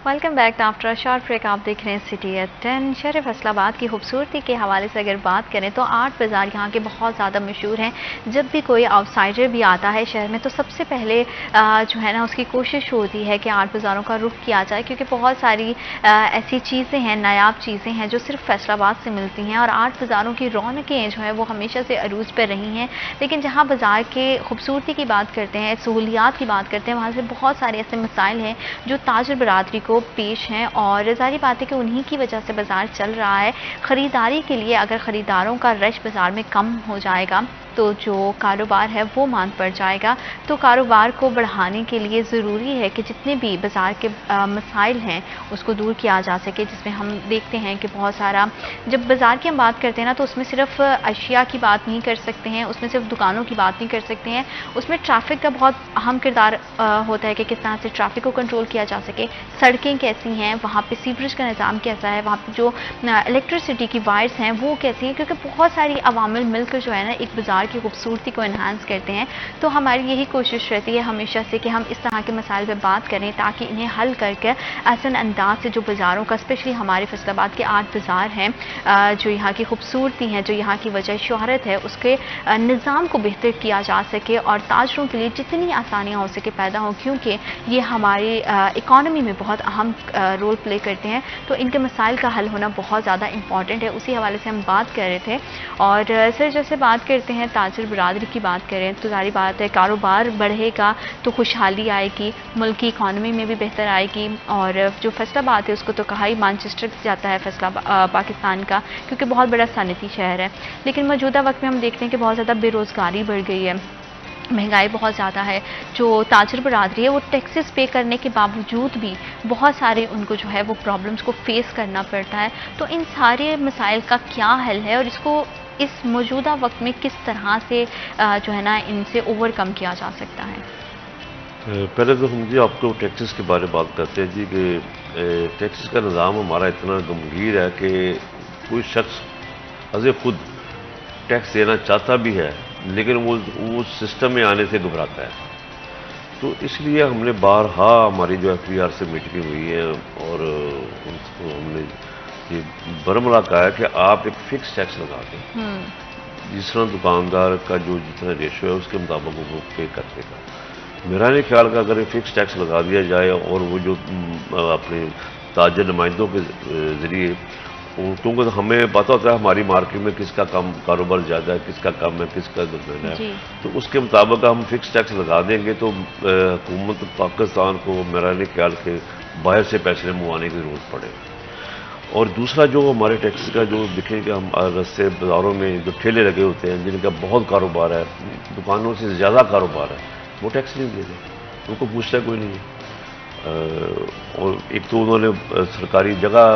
Welcome back after a short break. आप देख रहे हैं सिटी एट 10। शहर फैसलाबाद की खूबसूरती के हवाले से अगर बात करें तो आर्ट बाज़ार यहाँ के बहुत ज़्यादा मशहूर हैं। जब भी कोई आउटसाइडर भी आता है शहर में तो सबसे पहले जो है ना उसकी कोशिश होती है कि आर्ट बाज़ारों का रुख किया जाए, क्योंकि बहुत सारी ऐसी चीज़ें हैं, नायाब चीज़ें हैं जो सिर्फ फैसलाबाद से मिलती हैं और आर्ट बाज़ारों की रौनकें जो है वो हमेशा से अरूज पर रही हैं। लेकिन जहाँ बाज़ार के खूबसूरती की बात करते हैं, सहूलियात की बात करते हैं, वहाँ से बहुत सारे ऐसे मसाइल हैं जो ताजर बरादरी को पेश हैं और ज़ाहिर बात है कि उन्हीं की वजह से बाज़ार चल रहा है। ख़रीदारी के लिए अगर ख़रीदारों का रश बाज़ार में कम हो जाएगा तो जो कारोबार है वो मांद पड़ जाएगा। तो कारोबार को बढ़ाने के लिए ज़रूरी है कि जितने भी बाज़ार के मसाइल हैं उसको दूर किया जा सके, जिसमें हम देखते हैं कि बहुत सारा, जब बाज़ार की हम बात करते हैं ना तो उसमें सिर्फ अशिया की बात नहीं कर सकते हैं, उसमें सिर्फ दुकानों की बात नहीं कर सकते हैं, उसमें ट्रैफिक का बहुत अहम किरदार होता है कि किस तरह से ट्रैफिक को कंट्रोल किया जा सके। सड़कें कैसी हैं, वहाँ पे सीवरेज का निज़ाम कैसा है, वहाँ पे जो इलेक्ट्रिसिटी की वायर्स हैं वो कैसी हैं, क्योंकि बहुत सारी अवामिल मिलकर जो है ना एक बाज़ार की खूबसूरती को इन्हांस करते हैं। तो हमारी यही कोशिश रहती है हमेशा से कि हम इस तरह के मसाइल पे बात करें ताकि इन्हें हल करके आसान अंदाज से जो बाज़ारों का, स्पेशली हमारे फैसलाबाद के आर्ट बाज़ार हैं, जो यहाँ की खूबसूरती है, जो यहाँ की वजह शोहरत है, उसके निज़ाम को बेहतर किया जा सके और ताजरों के लिए जितनी आसानियाँ हो सके पैदा हों, क्योंकि ये हमारी इकॉनमी में बहुत अहम रोल प्ले करते हैं। तो इनके मसाइल का हल होना बहुत ज़्यादा इंपॉर्टेंट है। उसी हवाले से हम बात कर रहे थे। और सर जैसे बात करते हैं ताजर बरादरी की बात करें तो जारी बात है कारोबार बढ़ेगा तो खुशहाली आएगी, मुल्क की इकॉनमी में भी बेहतर आएगी। और जो फैसलाबाद है उसको तो कहा ही मैनचेस्टर जाता है पाकिस्तान का, क्योंकि बहुत बड़ा सनती शहर है। लेकिन मौजूदा वक्त में हम देखते हैं कि बहुत ज़्यादा बेरोज़गारी बढ़ गई है, महंगाई बहुत ज़्यादा है। जो ताजर बरादरी है वो टैक्सेस पे करने के बावजूद भी बहुत सारे उनको जो है वो प्रॉब्लम्स को फेस करना पड़ता है। तो इन सारे मसाइल का क्या हल है और इसको इस मौजूदा वक्त में किस तरह से जो है ना इनसे ओवरकम किया जा सकता है? पहले तो हम जी आपको टैक्सेस के बारे में बात करते हैं जी कि टैक्सेस का निज़ाम हमारा इतना गंभीर है कि कोई शख्स अज़े खुद टैक्स देना चाहता भी है लेकिन वो उस सिस्टम में आने से घबराता है। तो इसलिए हमने बारहा हमारी जो FBR से मीटिंग हुई है और उनको हमने ये बरमला कहा है कि आप एक फ़िक्स टैक्स लगा दें, जिस तरह दुकानदार का जो जितना रेशो है उसके मुताबिक वो पे कर देगा। मेरा नहीं ख्याल का अगर फिक्स टैक्स लगा दिया जाए और वो जो अपने ताजर नुमाइंदों के ज़रिए, क्योंकि हमें पता होता है हमारी मार्केट में किसका कम कारोबार ज़्यादा है, किसका कम है, किसका दरमियाना है, तो उसके मुताबिक हम फिक्स टैक्स लगा देंगे तो हुकूमत पाकिस्तान को मेरा नहीं ख्याल के बाहर से पैसे मंगवाने की ज़रूरत पड़े। और दूसरा जो हमारे टैक्स का जो दिखेंगे, हम रस्ते बाज़ारों में जो ठेले लगे होते हैं जिनका बहुत कारोबार है, दुकानों से ज़्यादा कारोबार है, वो टैक्स नहीं देते, उनको पूछता कोई नहीं है। और एक तो उन्होंने सरकारी जगह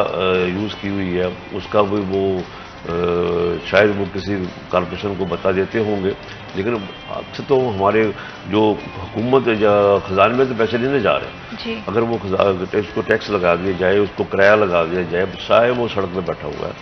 यूज़ की हुई है, उसका भी वो शायद वो किसी कॉर्पोरेशन को बता देते होंगे, लेकिन अक्सर तो हमारे जो हुकूमत या ख़जाने में तो पैसे लेने जा रहे हैं। अगर वो उसको टैक्स लगा दिया जाए, उसको किराया लगा दिया जाए, शायद वो सड़क में बैठा हुआ है,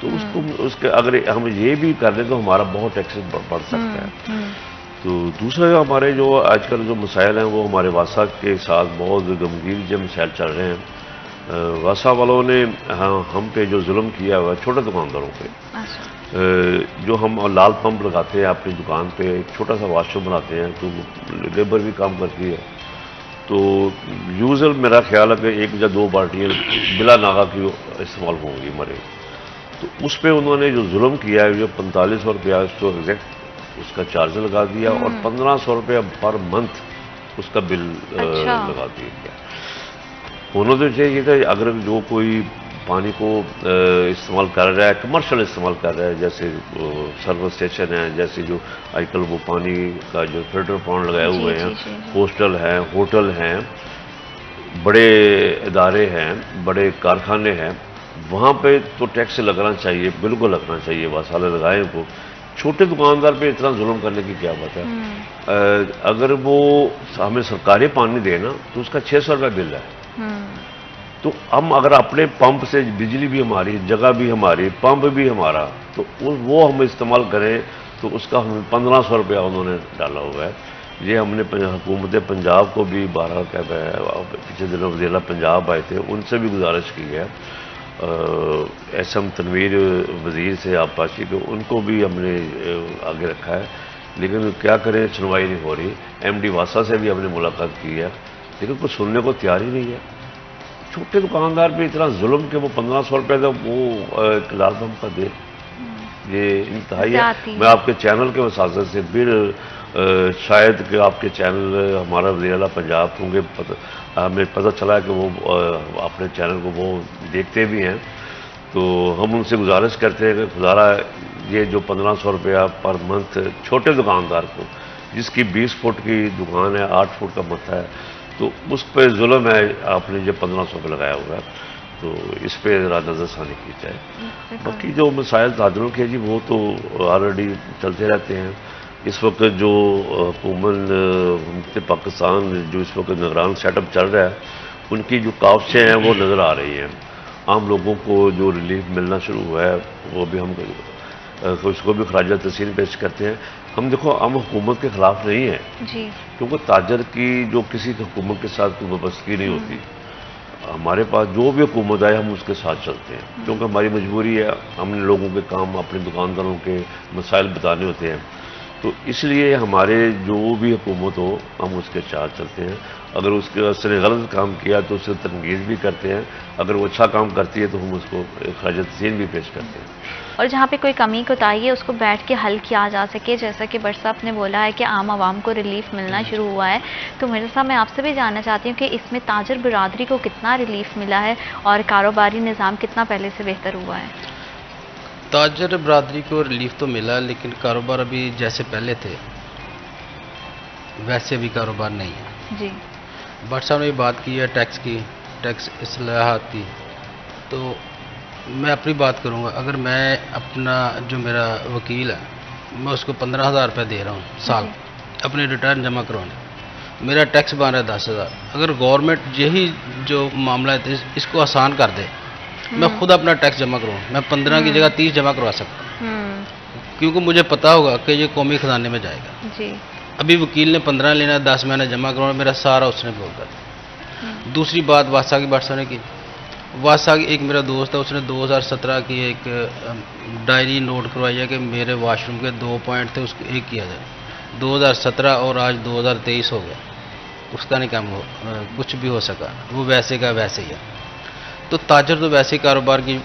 तो उसको उसके अगर हम ये भी कर दें तो हमारा बहुत टैक्स बढ़ सकता है। तो दूसरा हमारे जो आजकल जो मसाइल हैं वो हमारे वासा के साथ बहुत गंभीर जो मसाइल चल रहे हैं। वासा वालों ने हम पे जो जुल्म किया हुआ है छोटे दुकानदारों पे, जो हम लाल पंप लगाते हैं अपनी दुकान पे, एक छोटा सा वाशरूम बनाते हैं तो लेबर भी काम करती है, तो यूजल मेरा ख्याल है कि 1 या 2 बाल्टियाँ बिला नागा की इस्तेमाल होंगी हमारे। तो उस पर उन्होंने जो जुल्म किया है, जो 4500 रुपया उसको एग्जैक्ट उसका चार्ज लगा दिया और 1500 रुपया पर मंथ उसका बिल लगा दिया गया। होना तो चाहिए था अगर जो कोई पानी को इस्तेमाल कर रहा है, कमर्शियल इस्तेमाल कर रहा है, जैसे सर्विस स्टेशन है, जैसे जो आजकल वो पानी का जो फिल्टर पॉइंट लगाए हुए हैं, हॉस्टल हैं, होटल हैं, बड़े इदारे हैं, बड़े कारखाने हैं, वहाँ पे तो टैक्स लगना चाहिए, बिल्कुल लगना चाहिए, वसाले लगाएं को। छोटे दुकानदार पे इतना जुल्म करने की क्या बात है? अगर वो हमें सरकारी पानी देना तो उसका 600 रुपया बिल है, तो हम अगर अपने पंप से, बिजली भी हमारी, जगह भी हमारी, पंप भी हमारा, तो वो हम इस्तेमाल करें तो उसका हमें 1500 रुपया उन्होंने डाला हुआ है। ये हमने हुकूमत पंजाब को भी बहरहाल कहता है, पिछले दिनों वज़ीर पंजाब आए थे, उनसे भी गुजारिश की है, एसएम तनवीर वज़ीर से आबपाशी को, उनको भी हमने आगे रखा है, लेकिन क्या करें, सुनवाई नहीं हो रही। एमडी वासा से भी हमने मुलाकात की है, लेकिन कुछ सुनने को तैयार ही नहीं है। छोटे दुकानदार पे इतना जुल्म कि वो 1500 रुपये का वो एक लाल बम का दे, ये इंतहाई है। मैं आपके चैनल के वसाजत से फिर शायद कि आपके चैनल हमारा वज़ीर आला पंजाब होंगे, हमें पता चला कि वो अपने चैनल को वो देखते भी हैं, तो हम उनसे गुजारिश करते हैं कि खुदारा ये जो 1500 रुपया पर मंथ छोटे दुकानदार को, जिसकी 20 फुट की दुकान है, 8 फुट का मत्था है, तो उस पर जुल्म है, आपने जो 1500 पे लगाया हुआ है, तो इस पर ज़रा नज़रसानी की जाए। बाकी जो मसाइल ताजरों के जी वो तो ऑलरेडी चलते रहते हैं। इस वक्त जो हुकूमत पाकिस्तान जो इस वक्त निगरान सेटअप चल रहा है, उनकी जो काविशें हैं वो नज़र आ रही हैं। आम लोगों को जो रिलीफ मिलना शुरू हुआ है वो भी हम उसको भी खराज तहसीन पेश करते हैं। हम देखो, हम हुकूमत के ख़िलाफ़ नहीं है जी, क्योंकि ताजर की जो किसी हुकूमत के साथ कोई वाबस्तगी नहीं होती। हमारे पास जो भी हुकूमत आए हम उसके साथ चलते हैं, क्योंकि हमारी मजबूरी है, हमने लोगों के काम, अपने दुकानदारों के मसाइल बताने होते हैं, तो इसलिए हमारे जो भी हुकूमत हो हम उसके साथ चलते हैं। अगर उसने गलत काम किया तो उससे तनकीद भी करते हैं, अगर वो अच्छा काम करती है तो हम उसको खराज तहसीन भी पेश करते हैं। और जहाँ पे कोई कमी कोताही है उसको बैठ के हल किया जा सके, जैसा कि भट्ट साहब ने बोला है कि आम आवाम को रिलीफ मिलना शुरू हुआ है, तो मेरे साहब मैं आपसे भी जानना चाहती हूँ कि इसमें ताजर बिरादरी को कितना रिलीफ मिला है और कारोबारी निज़ाम कितना पहले से बेहतर हुआ है? ताजर बरादरी को रिलीफ तो मिला, लेकिन कारोबार अभी जैसे पहले थे वैसे भी कारोबार नहीं है जी। भट्ट साहब ने बात की है टैक्स की, टैक्स इस्लाहात की, तो मैं अपनी बात करूंगा। अगर मैं अपना जो मेरा वकील है मैं उसको 15,000 रुपये दे रहा हूँ साल अपने रिटर्न जमा करवाने, मेरा टैक्स बन रहा है 10,000। अगर गवर्नमेंट यही जो मामला है इसको आसान कर दे, मैं खुद अपना टैक्स जमा करवाऊँ, मैं 15 की जगह 30 जमा करवा सकता हूँ, क्योंकि मुझे पता होगा कि ये कौमी खजाने में जाएगा जी। अभी वकील ने 15 लेना, 10 महीने जमा करवाना, मेरा सारा उसने बोल कर। दूसरी बात वासा की भट्ट ने की, वासा की एक मेरा दोस्त है, उसने 2017 की एक डायरी नोट करवाई है कि मेरे वाशरूम के 2 पॉइंट थे, उसको एक किया जाए। 2017 और आज 2023 हो गया, उसका नहीं काम कुछ भी हो सका, वो वैसे का वैसे ही है। तो ताजर तो वैसे कारोबार की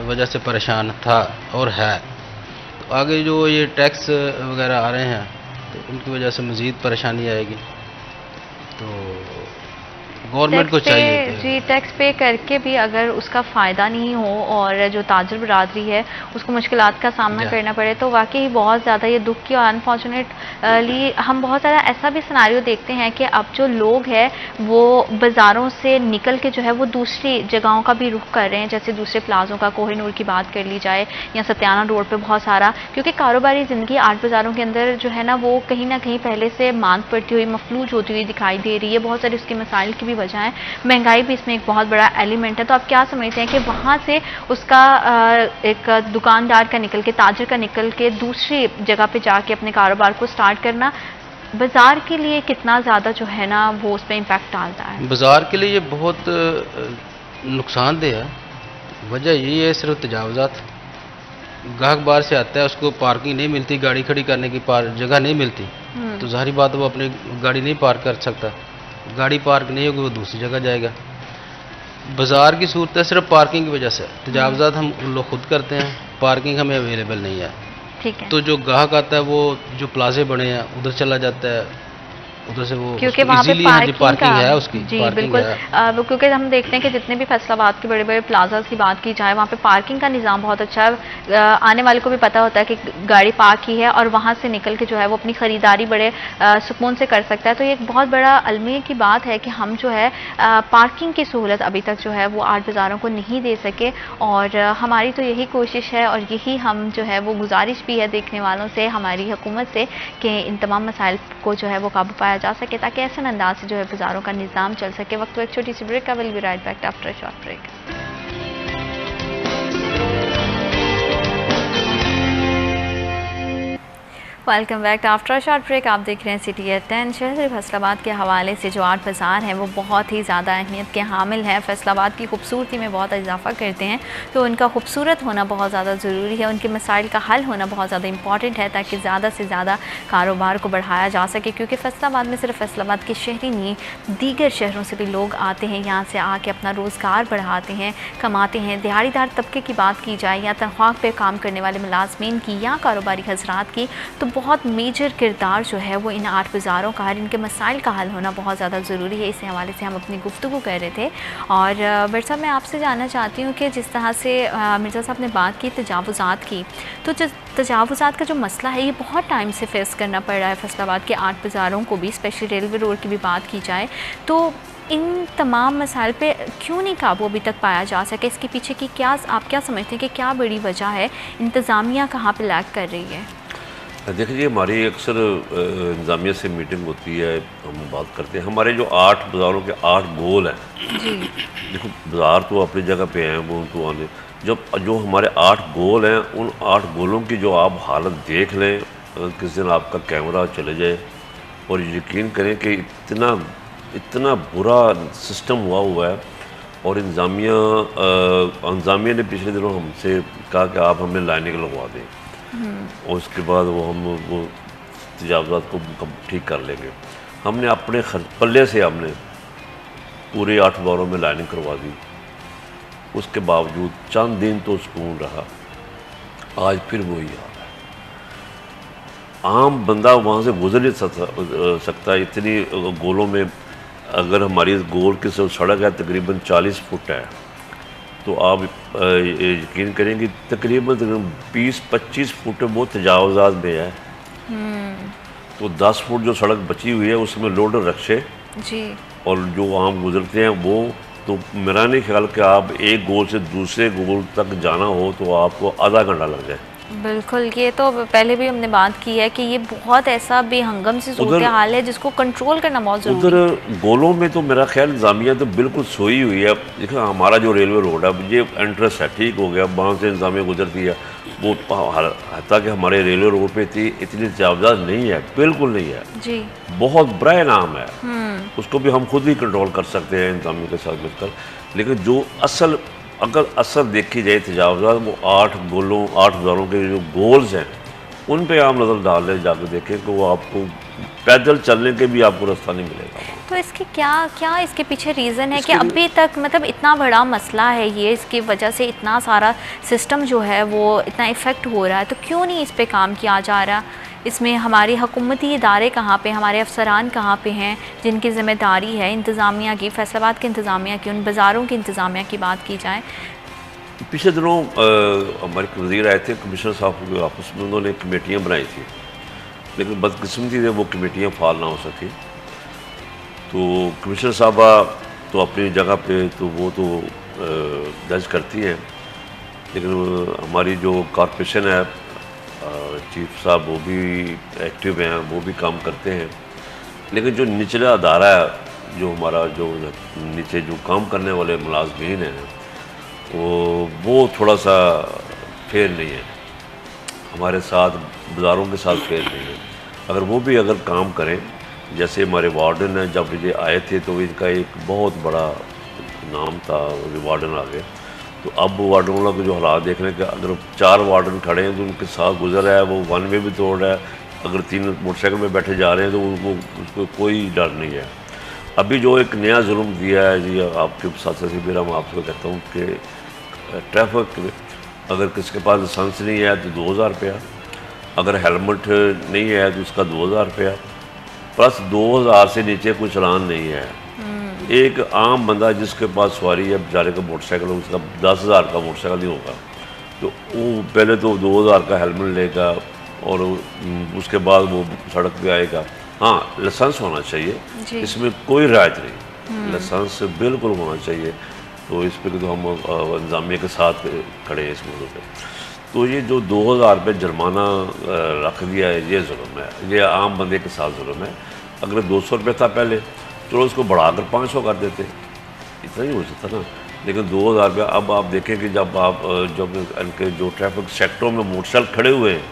वजह से परेशान था और है, तो आगे जो ये टैक्स वगैरह आ रहे हैं तो उनकी वजह से मज़ीद परेशानी आएगी। तो गवर्नमेंट को चाहिए जी टैक्स पे करके भी अगर उसका फ़ायदा नहीं हो और जो ताजर बिरादरी है उसको मुश्किलात का सामना करना पड़े, तो वाकई बहुत ज़्यादा ये दुख की और अनफॉर्चुनेटली हम बहुत ज़्यादा ऐसा भी सिनारियो देखते हैं कि अब जो लोग हैं वो बाज़ारों से निकल के जो है वो दूसरी जगहों का भी रुख कर रहे हैं, जैसे दूसरे प्लाजों का, कोहिनूर की बात कर ली जाए या सत्याना रोड पर बहुत सारा, क्योंकि कारोबारी ज़िंदगी आर्ट बाज़ारों के अंदर जो है ना वो कहीं ना कहीं पहले से मांद पड़ती हुई, मफलूज होती हुई दिखाई दे रही है। बहुत सारे उसके मसाइल की भी वजह है, महंगाई भी इसमें एक बहुत बड़ा एलिमेंट है। तो आप क्या समझते हैं कि वहाँ से उसका एक दुकानदार का निकल के, ताजर का निकल के दूसरी जगह पे जाके अपने कारोबार को स्टार्ट करना बाजार के लिए कितना ज़्यादा जो है ना वो उस पर इम्पैक्ट डालता है? बाजार के लिए ये बहुत नुकसानदेह है। वजह यही है सिर्फ तजावज़ात। ग्राहक बाहर से आता है, उसको पार्किंग नहीं मिलती, गाड़ी खड़ी करने की जगह नहीं मिलती, तो जाहिर बात है वो अपनी गाड़ी नहीं पार्क कर सकता, गाड़ी पार्क नहीं होगी वो दूसरी जगह जाएगा। बाज़ार की सूरत है सिर्फ पार्किंग की वजह से, तजावज़ात हम लोग खुद करते हैं, पार्किंग हमें अवेलेबल नहीं है। ठीक है, तो जो ग्राहक आता है वो जो प्लाजे बने हैं उधर चला जाता है, उधर से वो क्योंकि वहाँ पे पार्किंग है उसकी जी बिल्कुल क्योंकि हम देखते हैं कि जितने भी फैसलाबाद के बड़े बड़े प्लाजास की बात की जाए वहाँ पे पार्किंग का निज़ाम बहुत अच्छा है। आने वाले को भी पता होता है कि गाड़ी पार्क ही है और वहाँ से निकल के जो है वो अपनी ख़रीदारी बड़े सुकून से कर सकता है। तो ये एक बहुत बड़ा अलमी की बात है कि हम जो है पार्किंग की सहूलत अभी तक जो है वो आर्ट बाज़ारों को नहीं दे सके, और हमारी तो यही कोशिश है और यही हम जो है वो गुजारिश भी है देखने वालों से, हमारी हुकूमत से, कि इन तमाम मसाइल को जो है वो काबू पाया जा सके ताकि ऐसे अंदाज से जो है बाज़ारों का निज़ाम चल सके। वक्त एक छोटी सी ब्रेक का, will be right back after a short break. Welcome back after short break. आप देख रहे हैं सिटी एट 10। शहर फैसलाबाद के हवाले से जो 8 बाज़ार हैं वो बहुत ही ज़्यादा अहमियत के हामिल हैं, फैसलाबाद की खूबसूरती में बहुत इजाफा करते हैं, तो उनका खूबसूरत होना बहुत ज़्यादा ज़रूरी है, उनके मसाइल का हल होना बहुत ज़्यादा इंपॉर्टेंट है ताकि ज़्यादा से ज़्यादा कारोबार को बढ़ाया जा सके। क्योंकि फैसलाबाद में सिर्फ फैसलाबाद के शहरी नहीं, दीगर शहरों से भी लोग आते हैं, यहाँ से आके अपना रोज़गार बढ़ाते हैं, कमाते हैं। दिहाड़ीदार तबके की बात की जाए या तनख्वाह पर काम करने वाले मुलाजमीन की या कारोबारी हजरात की, तो बहुत मेजर किरदार जो है वो इन 8 बाज़ारों का है, इनके मसाइल का हल होना बहुत ज़्यादा ज़रूरी है। इस हवाले से हम अपनी गुफ्तगू कर रहे थे। और बट साहब, मैं आपसे जानना चाहती हूँ कि जिस तरह से मिर्ज़ा साहब ने बात की तजावुज़ात की, तो तजावुज़ात का जो मसला है ये बहुत टाइम से फेस करना पड़ रहा है फैसलाबाद के 8 बाज़ारों को भी, स्पेशली रेलवे रोड की भी बात की जाए तो इन तमाम मसाइल पे क्यों नहीं काबू अभी तक पाया जा सके? इसके पीछे की क्या, आप क्या समझते हैं कि क्या बड़ी वजह है? इंतज़ामिया कहाँ पे लैग कर रही है? देखिए, हमारी अक्सर इंतज़ामिया से मीटिंग होती है, हम बात करते हैं। हमारे जो 8 बाज़ारों के 8 गोल हैं, देखो बाज़ार तो अपनी जगह पे हैं, वो तो आने जो हमारे 8 गोल हैं, उन 8 गोलों की जो आप हालत देख लें, किस दिन आपका कैमरा चले जाए और यकीन करें कि इतना बुरा सिस्टम हुआ है। और इंतज़ामिया ने पिछले दिनों हमसे कहा कि आप हमें लाइनिंग लगवा दें और उसके बाद वो तजावुज़ात को ठीक कर लेंगे। हमने अपने पल्ले से हमने पूरे 8 बारों में लाइनिंग करवा दी। उसके बावजूद चंद दिन तो सुकून रहा, आज फिर वही हाल है। आम बंदा वहाँ से गुजर नहीं सकता इतनी गोलों में। अगर हमारी गोल की सड़क है तकरीबन 40 फुट है, तो आप यकीन करेंगे तकरीबन 20-25 फुट वो तजावुज़ात में है। तो 10 फुट जो सड़क बची हुई है उसमें लोडर रक्शे जी और जो आम गुजरते हैं वो, तो मेरा नहीं ख्याल कि आप एक गोल से दूसरे गोल तक जाना हो तो आपको आधा घंटा लग जाए। बिल्कुल, ये तो पहले भी हमने बात की है कि ये बहुत ऐसा बेहंगम सी सूरत हाल है जिसको कंट्रोल करना बहुत ज़रूरी है। उधर गोलों में तो मेरा ख्याल इंतज़ामिया तो बिल्कुल सोई हुई है। देखिए, हमारा जो रेलवे रोड है ये एंट्रेंस है, ठीक हो गया, वहाँ से इंतज़ामिया गुजरती है वो, ताकि हमारे रेलवे रोड पे इतनी तजावुज़ात नहीं है, बिल्कुल नहीं है जी। बहुत बड़ा नाम है, उसको भी हम खुद ही कंट्रोल कर सकते हैं इंतज़ामिया के साथ मिलकर। लेकिन जो अगर असर देखी जाए तजावुज़ात, वो 8 बाज़ारों के जो गोल्स हैं उन पे आप नज़र डाल लें, जाकर देखें कि वो आपको पैदल चलने के भी आपको रास्ता नहीं मिलेगा। तो इसके क्या इसके पीछे रीज़न है कि अभी तक मतलब इतना बड़ा मसला है ये, इसकी वजह से इतना सारा सिस्टम जो है वो इतना इफ़ेक्ट हो रहा है, तो क्यों नहीं इस पर काम किया जा रहा? इसमें हमारी हुकूमती इदारे कहाँ पे, हमारे अफसरान कहाँ पे हैं जिनकी ज़िम्मेदारी है इंतज़ामिया की, फैसलाबाद के इंतज़ामिया की, उन बाज़ारों की इंतज़ामिया की बात की जाए? पिछले दिनों हमारे वज़ीर आए थे, कमिश्नर साहब के ऑफिस में, उन्होंने कमेटियाँ बनाई थी, लेकिन बदकिस्मती से वो कमेटियाँ फाल ना हो सकी। तो कमिश्नर साहबा तो अपनी जगह पे तो वो तो जज करती हैं, लेकिन हमारी जो कॉर्पोरेशन है, चीफ साहब वो भी एक्टिव हैं, वो भी काम करते हैं। लेकिन जो निचला अदारा है, जो हमारा जो नीचे जो काम करने वाले मुलाजमीन हैं, वो थोड़ा सा फेयर नहीं है हमारे साथ, बाज़ारों के साथ फेयर नहीं है। अगर काम करें, जैसे हमारे वार्डन हैं, जब ये आए थे तो इनका एक बहुत बड़ा नाम था, वार्डन आ गए। तो अब वार्डन वालों के जो हालात देख रहे हैं कि अगर 4 वार्डन खड़े हैं तो उनके साथ गुजर रहा है, वो वन वे भी तोड़ रहा है। अगर 3 मोटरसाइकिल में बैठे जा रहे हैं तो उसको कोई डर नहीं है। अभी जो एक नया जुल्म दिया है जी, आपके साथ फिर हम आपसे कहता हूँ कि ट्रैफिक अगर किसके पास लाइसेंस नहीं है तो 2000 रुपया, अगर हेलमेट नहीं है तो उसका 2000 रुपया, प्लस 2000 से नीचे कोई चालान नहीं है। एक आम बंदा जिसके पास सवारी है, बेचारे का मोटरसाइकिल, उसका 10,000 का मोटरसाइकिल नहीं होगा, तो वो पहले तो 2000 का हेलमेट लेगा और उसके बाद वो सड़क पे आएगा। हाँ, लाइसेंस होना चाहिए, इसमें कोई रियायत नहीं, लाइसेंस बिल्कुल होना चाहिए। तो इस पर तो हम इंतज़ामिया के साथ खड़े हैं इस मुद्दे पे। तो ये जो 2000 रुपये जुर्माना रख दिया है, ये जुल्म है, ये आम बंदे के साथ जुल्म है। अगर 200 रुपये था पहले, चलो उसको बढ़ाकर 500 कर देते, इतना ही हो सकता ना। लेकिन 2000 रुपये, अब आप देखें कि जब इनके जो ट्रैफिक सेक्टरों में मोटरसाइकिल खड़े हुए हैं,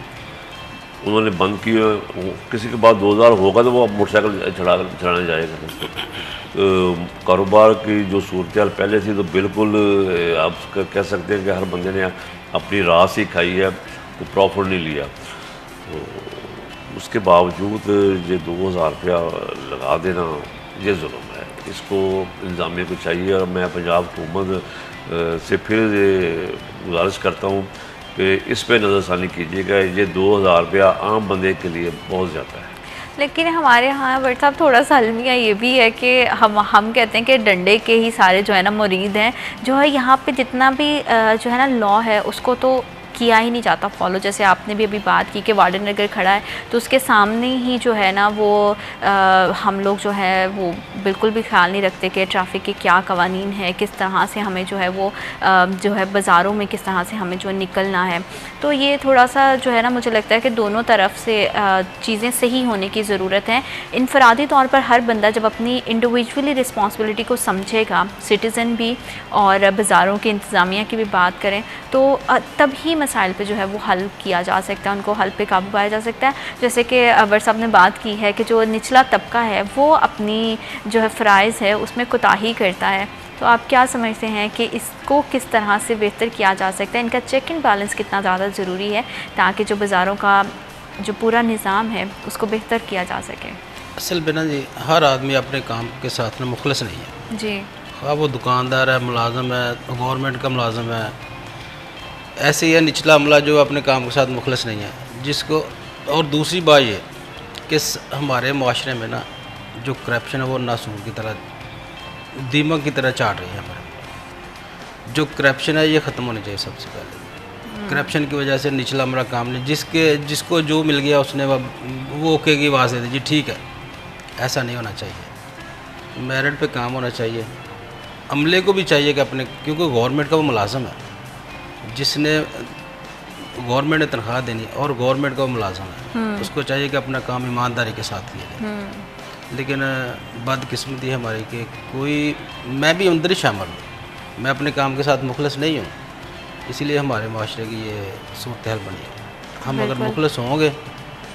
उन्होंने बंद की। किसी के पास 2000 होगा तो वो अब मोटरसाइकिल चलाने जाएगा। तो कारोबार की जो सूरत हाल पहले थी तो बिल्कुल आप कह सकते हैं कि हर बंदे ने अपनी रास ही खाई है, तो प्रॉफिट नहीं लिया। तो उसके बावजूद ये 2000 रुपया लगा देना ये जुल्म है, इसको इंतजामिया को चाहिए। और मैं पंजाब हुकूमत से फिर गुजारिश करता हूँ कि इस पे नज़रसानी कीजिएगा। ये 2000 रुपया आम बंदे के लिए बहुत ज़्यादा है। लेकिन हमारे यहाँ बट साहब थोड़ा सा अलमिया ये भी है कि हम कहते हैं कि डंडे के ही सारे जो है ना मुरीद हैं, जो है यहाँ पे जितना भी जो है ना लॉ है उसको तो किया ही नहीं जाता फॉलो। जैसे आपने भी अभी बात की कि वार्डन अगर खड़ा है तो उसके सामने ही जो है ना वो हम लोग जो है वो बिल्कुल भी ख्याल नहीं रखते कि ट्रैफिक के क्या कवानीन है, किस तरह से हमें जो है वो जो है बाज़ारों में किस तरह से हमें जो निकलना है। तो ये थोड़ा सा जो है ना मुझे लगता है कि दोनों तरफ से चीज़ें सही होने की ज़रूरत है। इनफरादी तौर पर हर बंदा जब अपनी इंडिविजुअली रिस्पॉन्सिबिलिटी को समझेगा, सिटीज़न भी और बाज़ारों की इंतज़ामिया की भी बात करें, तो तभी मसाइल पे जो है वो हल किया जा सकता है, उनको हल पे काबू पाया जा सकता है। जैसे कि अबर साहब ने बात की है कि जो निचला तबका है वो अपनी जो है फ़राइज़ है उसमें कोताही करता है। तो आप क्या समझते हैं कि इसको किस तरह से बेहतर किया जा सकता है, इनका चेक एंड बैलेंस कितना ज़्यादा ज़रूरी है ताकि जो बाज़ारों का जो पूरा निज़ाम है उसको बेहतर किया जा सके? असल में ना जी, हर आदमी अपने काम के साथ में मुखलस नहीं है जी। हाँ, वो दुकानदार है, मुलाजम है, गवर्नमेंट का मुलाजम है, ऐसे ही है निचला अमला जो अपने काम के साथ मुखलस नहीं है जिसको। और दूसरी बात ये कि हमारे माशरे में ना जो करप्शन है वो नासूर की तरह, दीमक की तरह चाट रही है हमारे। जो करप्शन है ये ख़त्म होनी चाहिए सबसे पहले। करप्शन की वजह से निचला अमला काम नहीं, जिसको जो मिल गया उसने वो ओके की आवाज़ दे दी जी ठीक है, ऐसा नहीं होना चाहिए। मेरिट पे काम होना चाहिए। अमले को भी चाहिए कि अपने, क्योंकि गवर्नमेंट का वो मुलाजम है, जिसने गवर्नमेंट ने तनख्वाह देनी और गवर्नमेंट का वो मुलाजम है, उसको चाहिए कि अपना काम ईमानदारी के साथ किया जाए। लेकिन बदकिस्मती है हमारी कि कोई, मैं भी अंदर ही शामिल हूँ, मैं अपने काम के साथ मुखलस नहीं हूँ, इसीलिए हमारे माशरे की ये सूरत हाल बनी है। हम अगर मुखलस होंगे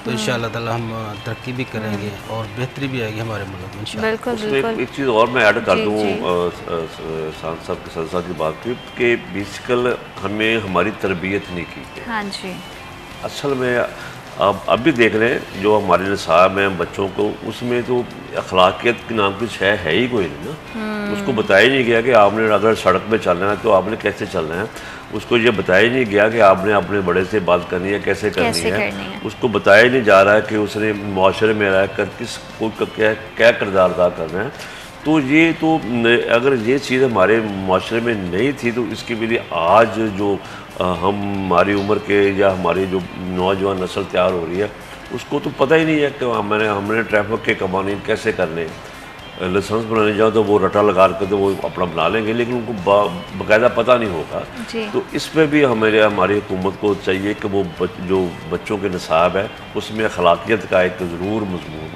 तो इंशाअल्लाह ताला हम तरक्की भी करेंगे और बेहतरी भी आएगी हमारे मुल्क में इंशाअल्लाह। बिल्कुल। एक चीज़ और मैं ऐड कर दूँ सांसद साहब के सदस्य की बात की कि बेसिकल हमें हमारी तरबियत नहीं की गई। हाँ जी। असल में अब भी देख रहे हैं जो हमारे निसाब हैं बच्चों को, उसमें तो अखलाकियत के नाम की शय है ही कोई नहीं ना। उसको बताया नहीं गया कि आपने अगर सड़क पे चलना है तो आपने कैसे चलना है। उसको ये बताया नहीं गया कि आपने अपने बड़े से बात करनी है, कैसे करनी है। उसको बताया नहीं जा रहा है कि उसने माशरे में रह कर किस को क्या किरदार अदा करना है। तो ये तो अगर ये चीज़ हमारे माशरे में नहीं थी तो इसके लिए आज जो हमारी उम्र के या हमारी जो नौजवान नस्ल तैयार हो रही है उसको तो पता ही नहीं है कि हमने ट्रैफिक के कवानीन कैसे करने। लाइसेंस बनाने जाओ तो वो रटा लगा कर तो वो अपना बना लेंगे, लेकिन उनको बाकायदा पता नहीं होगा। तो इस पर भी हमारी हुकूमत को चाहिए कि वो जो बच्चों के निसाब है उसमें अखलाकियत का एक ज़रूर मजमून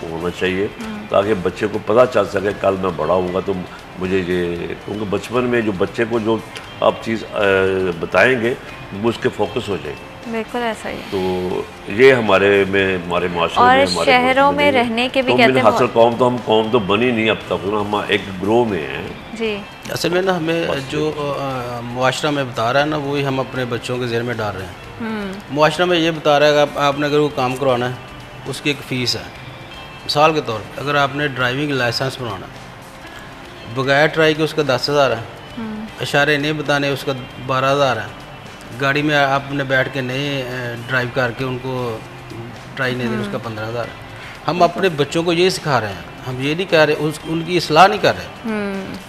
होना चाहिए ताकि बच्चे को पता चल सके कल मैं बड़ा होऊंगा तो मुझे ये, क्योंकि बचपन में जो बच्चे को जो आप चीज़ बताएंगे वो उसके फोकस हो जाएगी। बिल्कुल ऐसा ही है। तो ये हमारे माशरे में, और शहरों में रहने के भी कहते हैं हासिल कौम तो हम कौम तो बनी नहीं अब तक, हम एक ग्रोह में हैं जी। असल में ना हमें जो मुआशरा में बता रहा है ना वही हम अपने बच्चों के ज़हन में डाल रहे हैं। मुआशरा में ये बता रहा है कि आपने अगर वो काम करवाना है उसकी एक फ़ीस है। मिसाल के तौर पर अगर आपने ड्राइविंग लाइसेंस बनाना है बगैर ट्राई के उसका 10,000 है, इशारे नहीं बताने उसका 12,000 है, गाड़ी में आपने बैठ के नहीं ड्राइव करके उनको ट्राई नहीं देनी उसका 15,000 है। हम अपने बच्चों को ये सिखा रहे हैं, हम ये नहीं कह रहे उनकी इस्लाह नहीं कर रहे,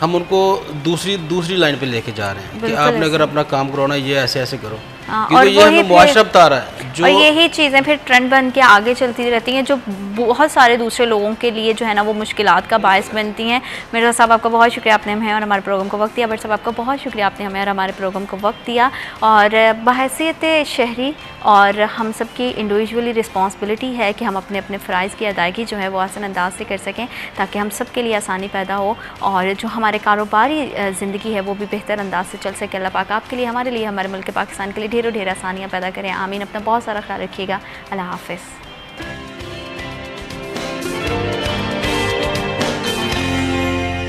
हम उनको दूसरी लाइन पे लेके जा रहे हैं कि आपने अगर अपना काम करवाना ये ऐसे ऐसे करो, क्योंकि ये हमें मुआशरा बता रहा है। और यही चीज़ें फिर ट्रेंड बन के आगे चलती रहती हैं जो बहुत सारे दूसरे लोगों के लिए जो है ना वो मुश्किलात का बायस बनती हैं। मिर्ज़ा साहब आपका बहुत शुक्रिया, आपने हमें और हमारे प्रोग्राम को वक्त दिया। बट साहब आपका बहुत शुक्रिया, आपने हमें और हमारे प्रोग्राम को वक्त दिया। और बहैसियत शहरी और हम सब की इंडिविजुअली रिस्पॉन्सिबिलिटी है कि हम अपने अपने फ़राइज़ की अदायगी जो है वो आसान अंदाज से कर सकें ताकि हम सब के लिए आसानी पैदा हो और जो हमारे कारोबारी ज़िंदगी है वो भी बेहतर अंदाज से चल सके। अल्लाह पाक आपके लिए, हमारे लिए, हमारे मुल्क पाकिस्तान के लिए ढेरों ढेर आसानियाँ पैदा करें। आमीन। अपना बहुत बहुत सारा ख्याल रखिएगा। अल्लाह हाफ़िज़।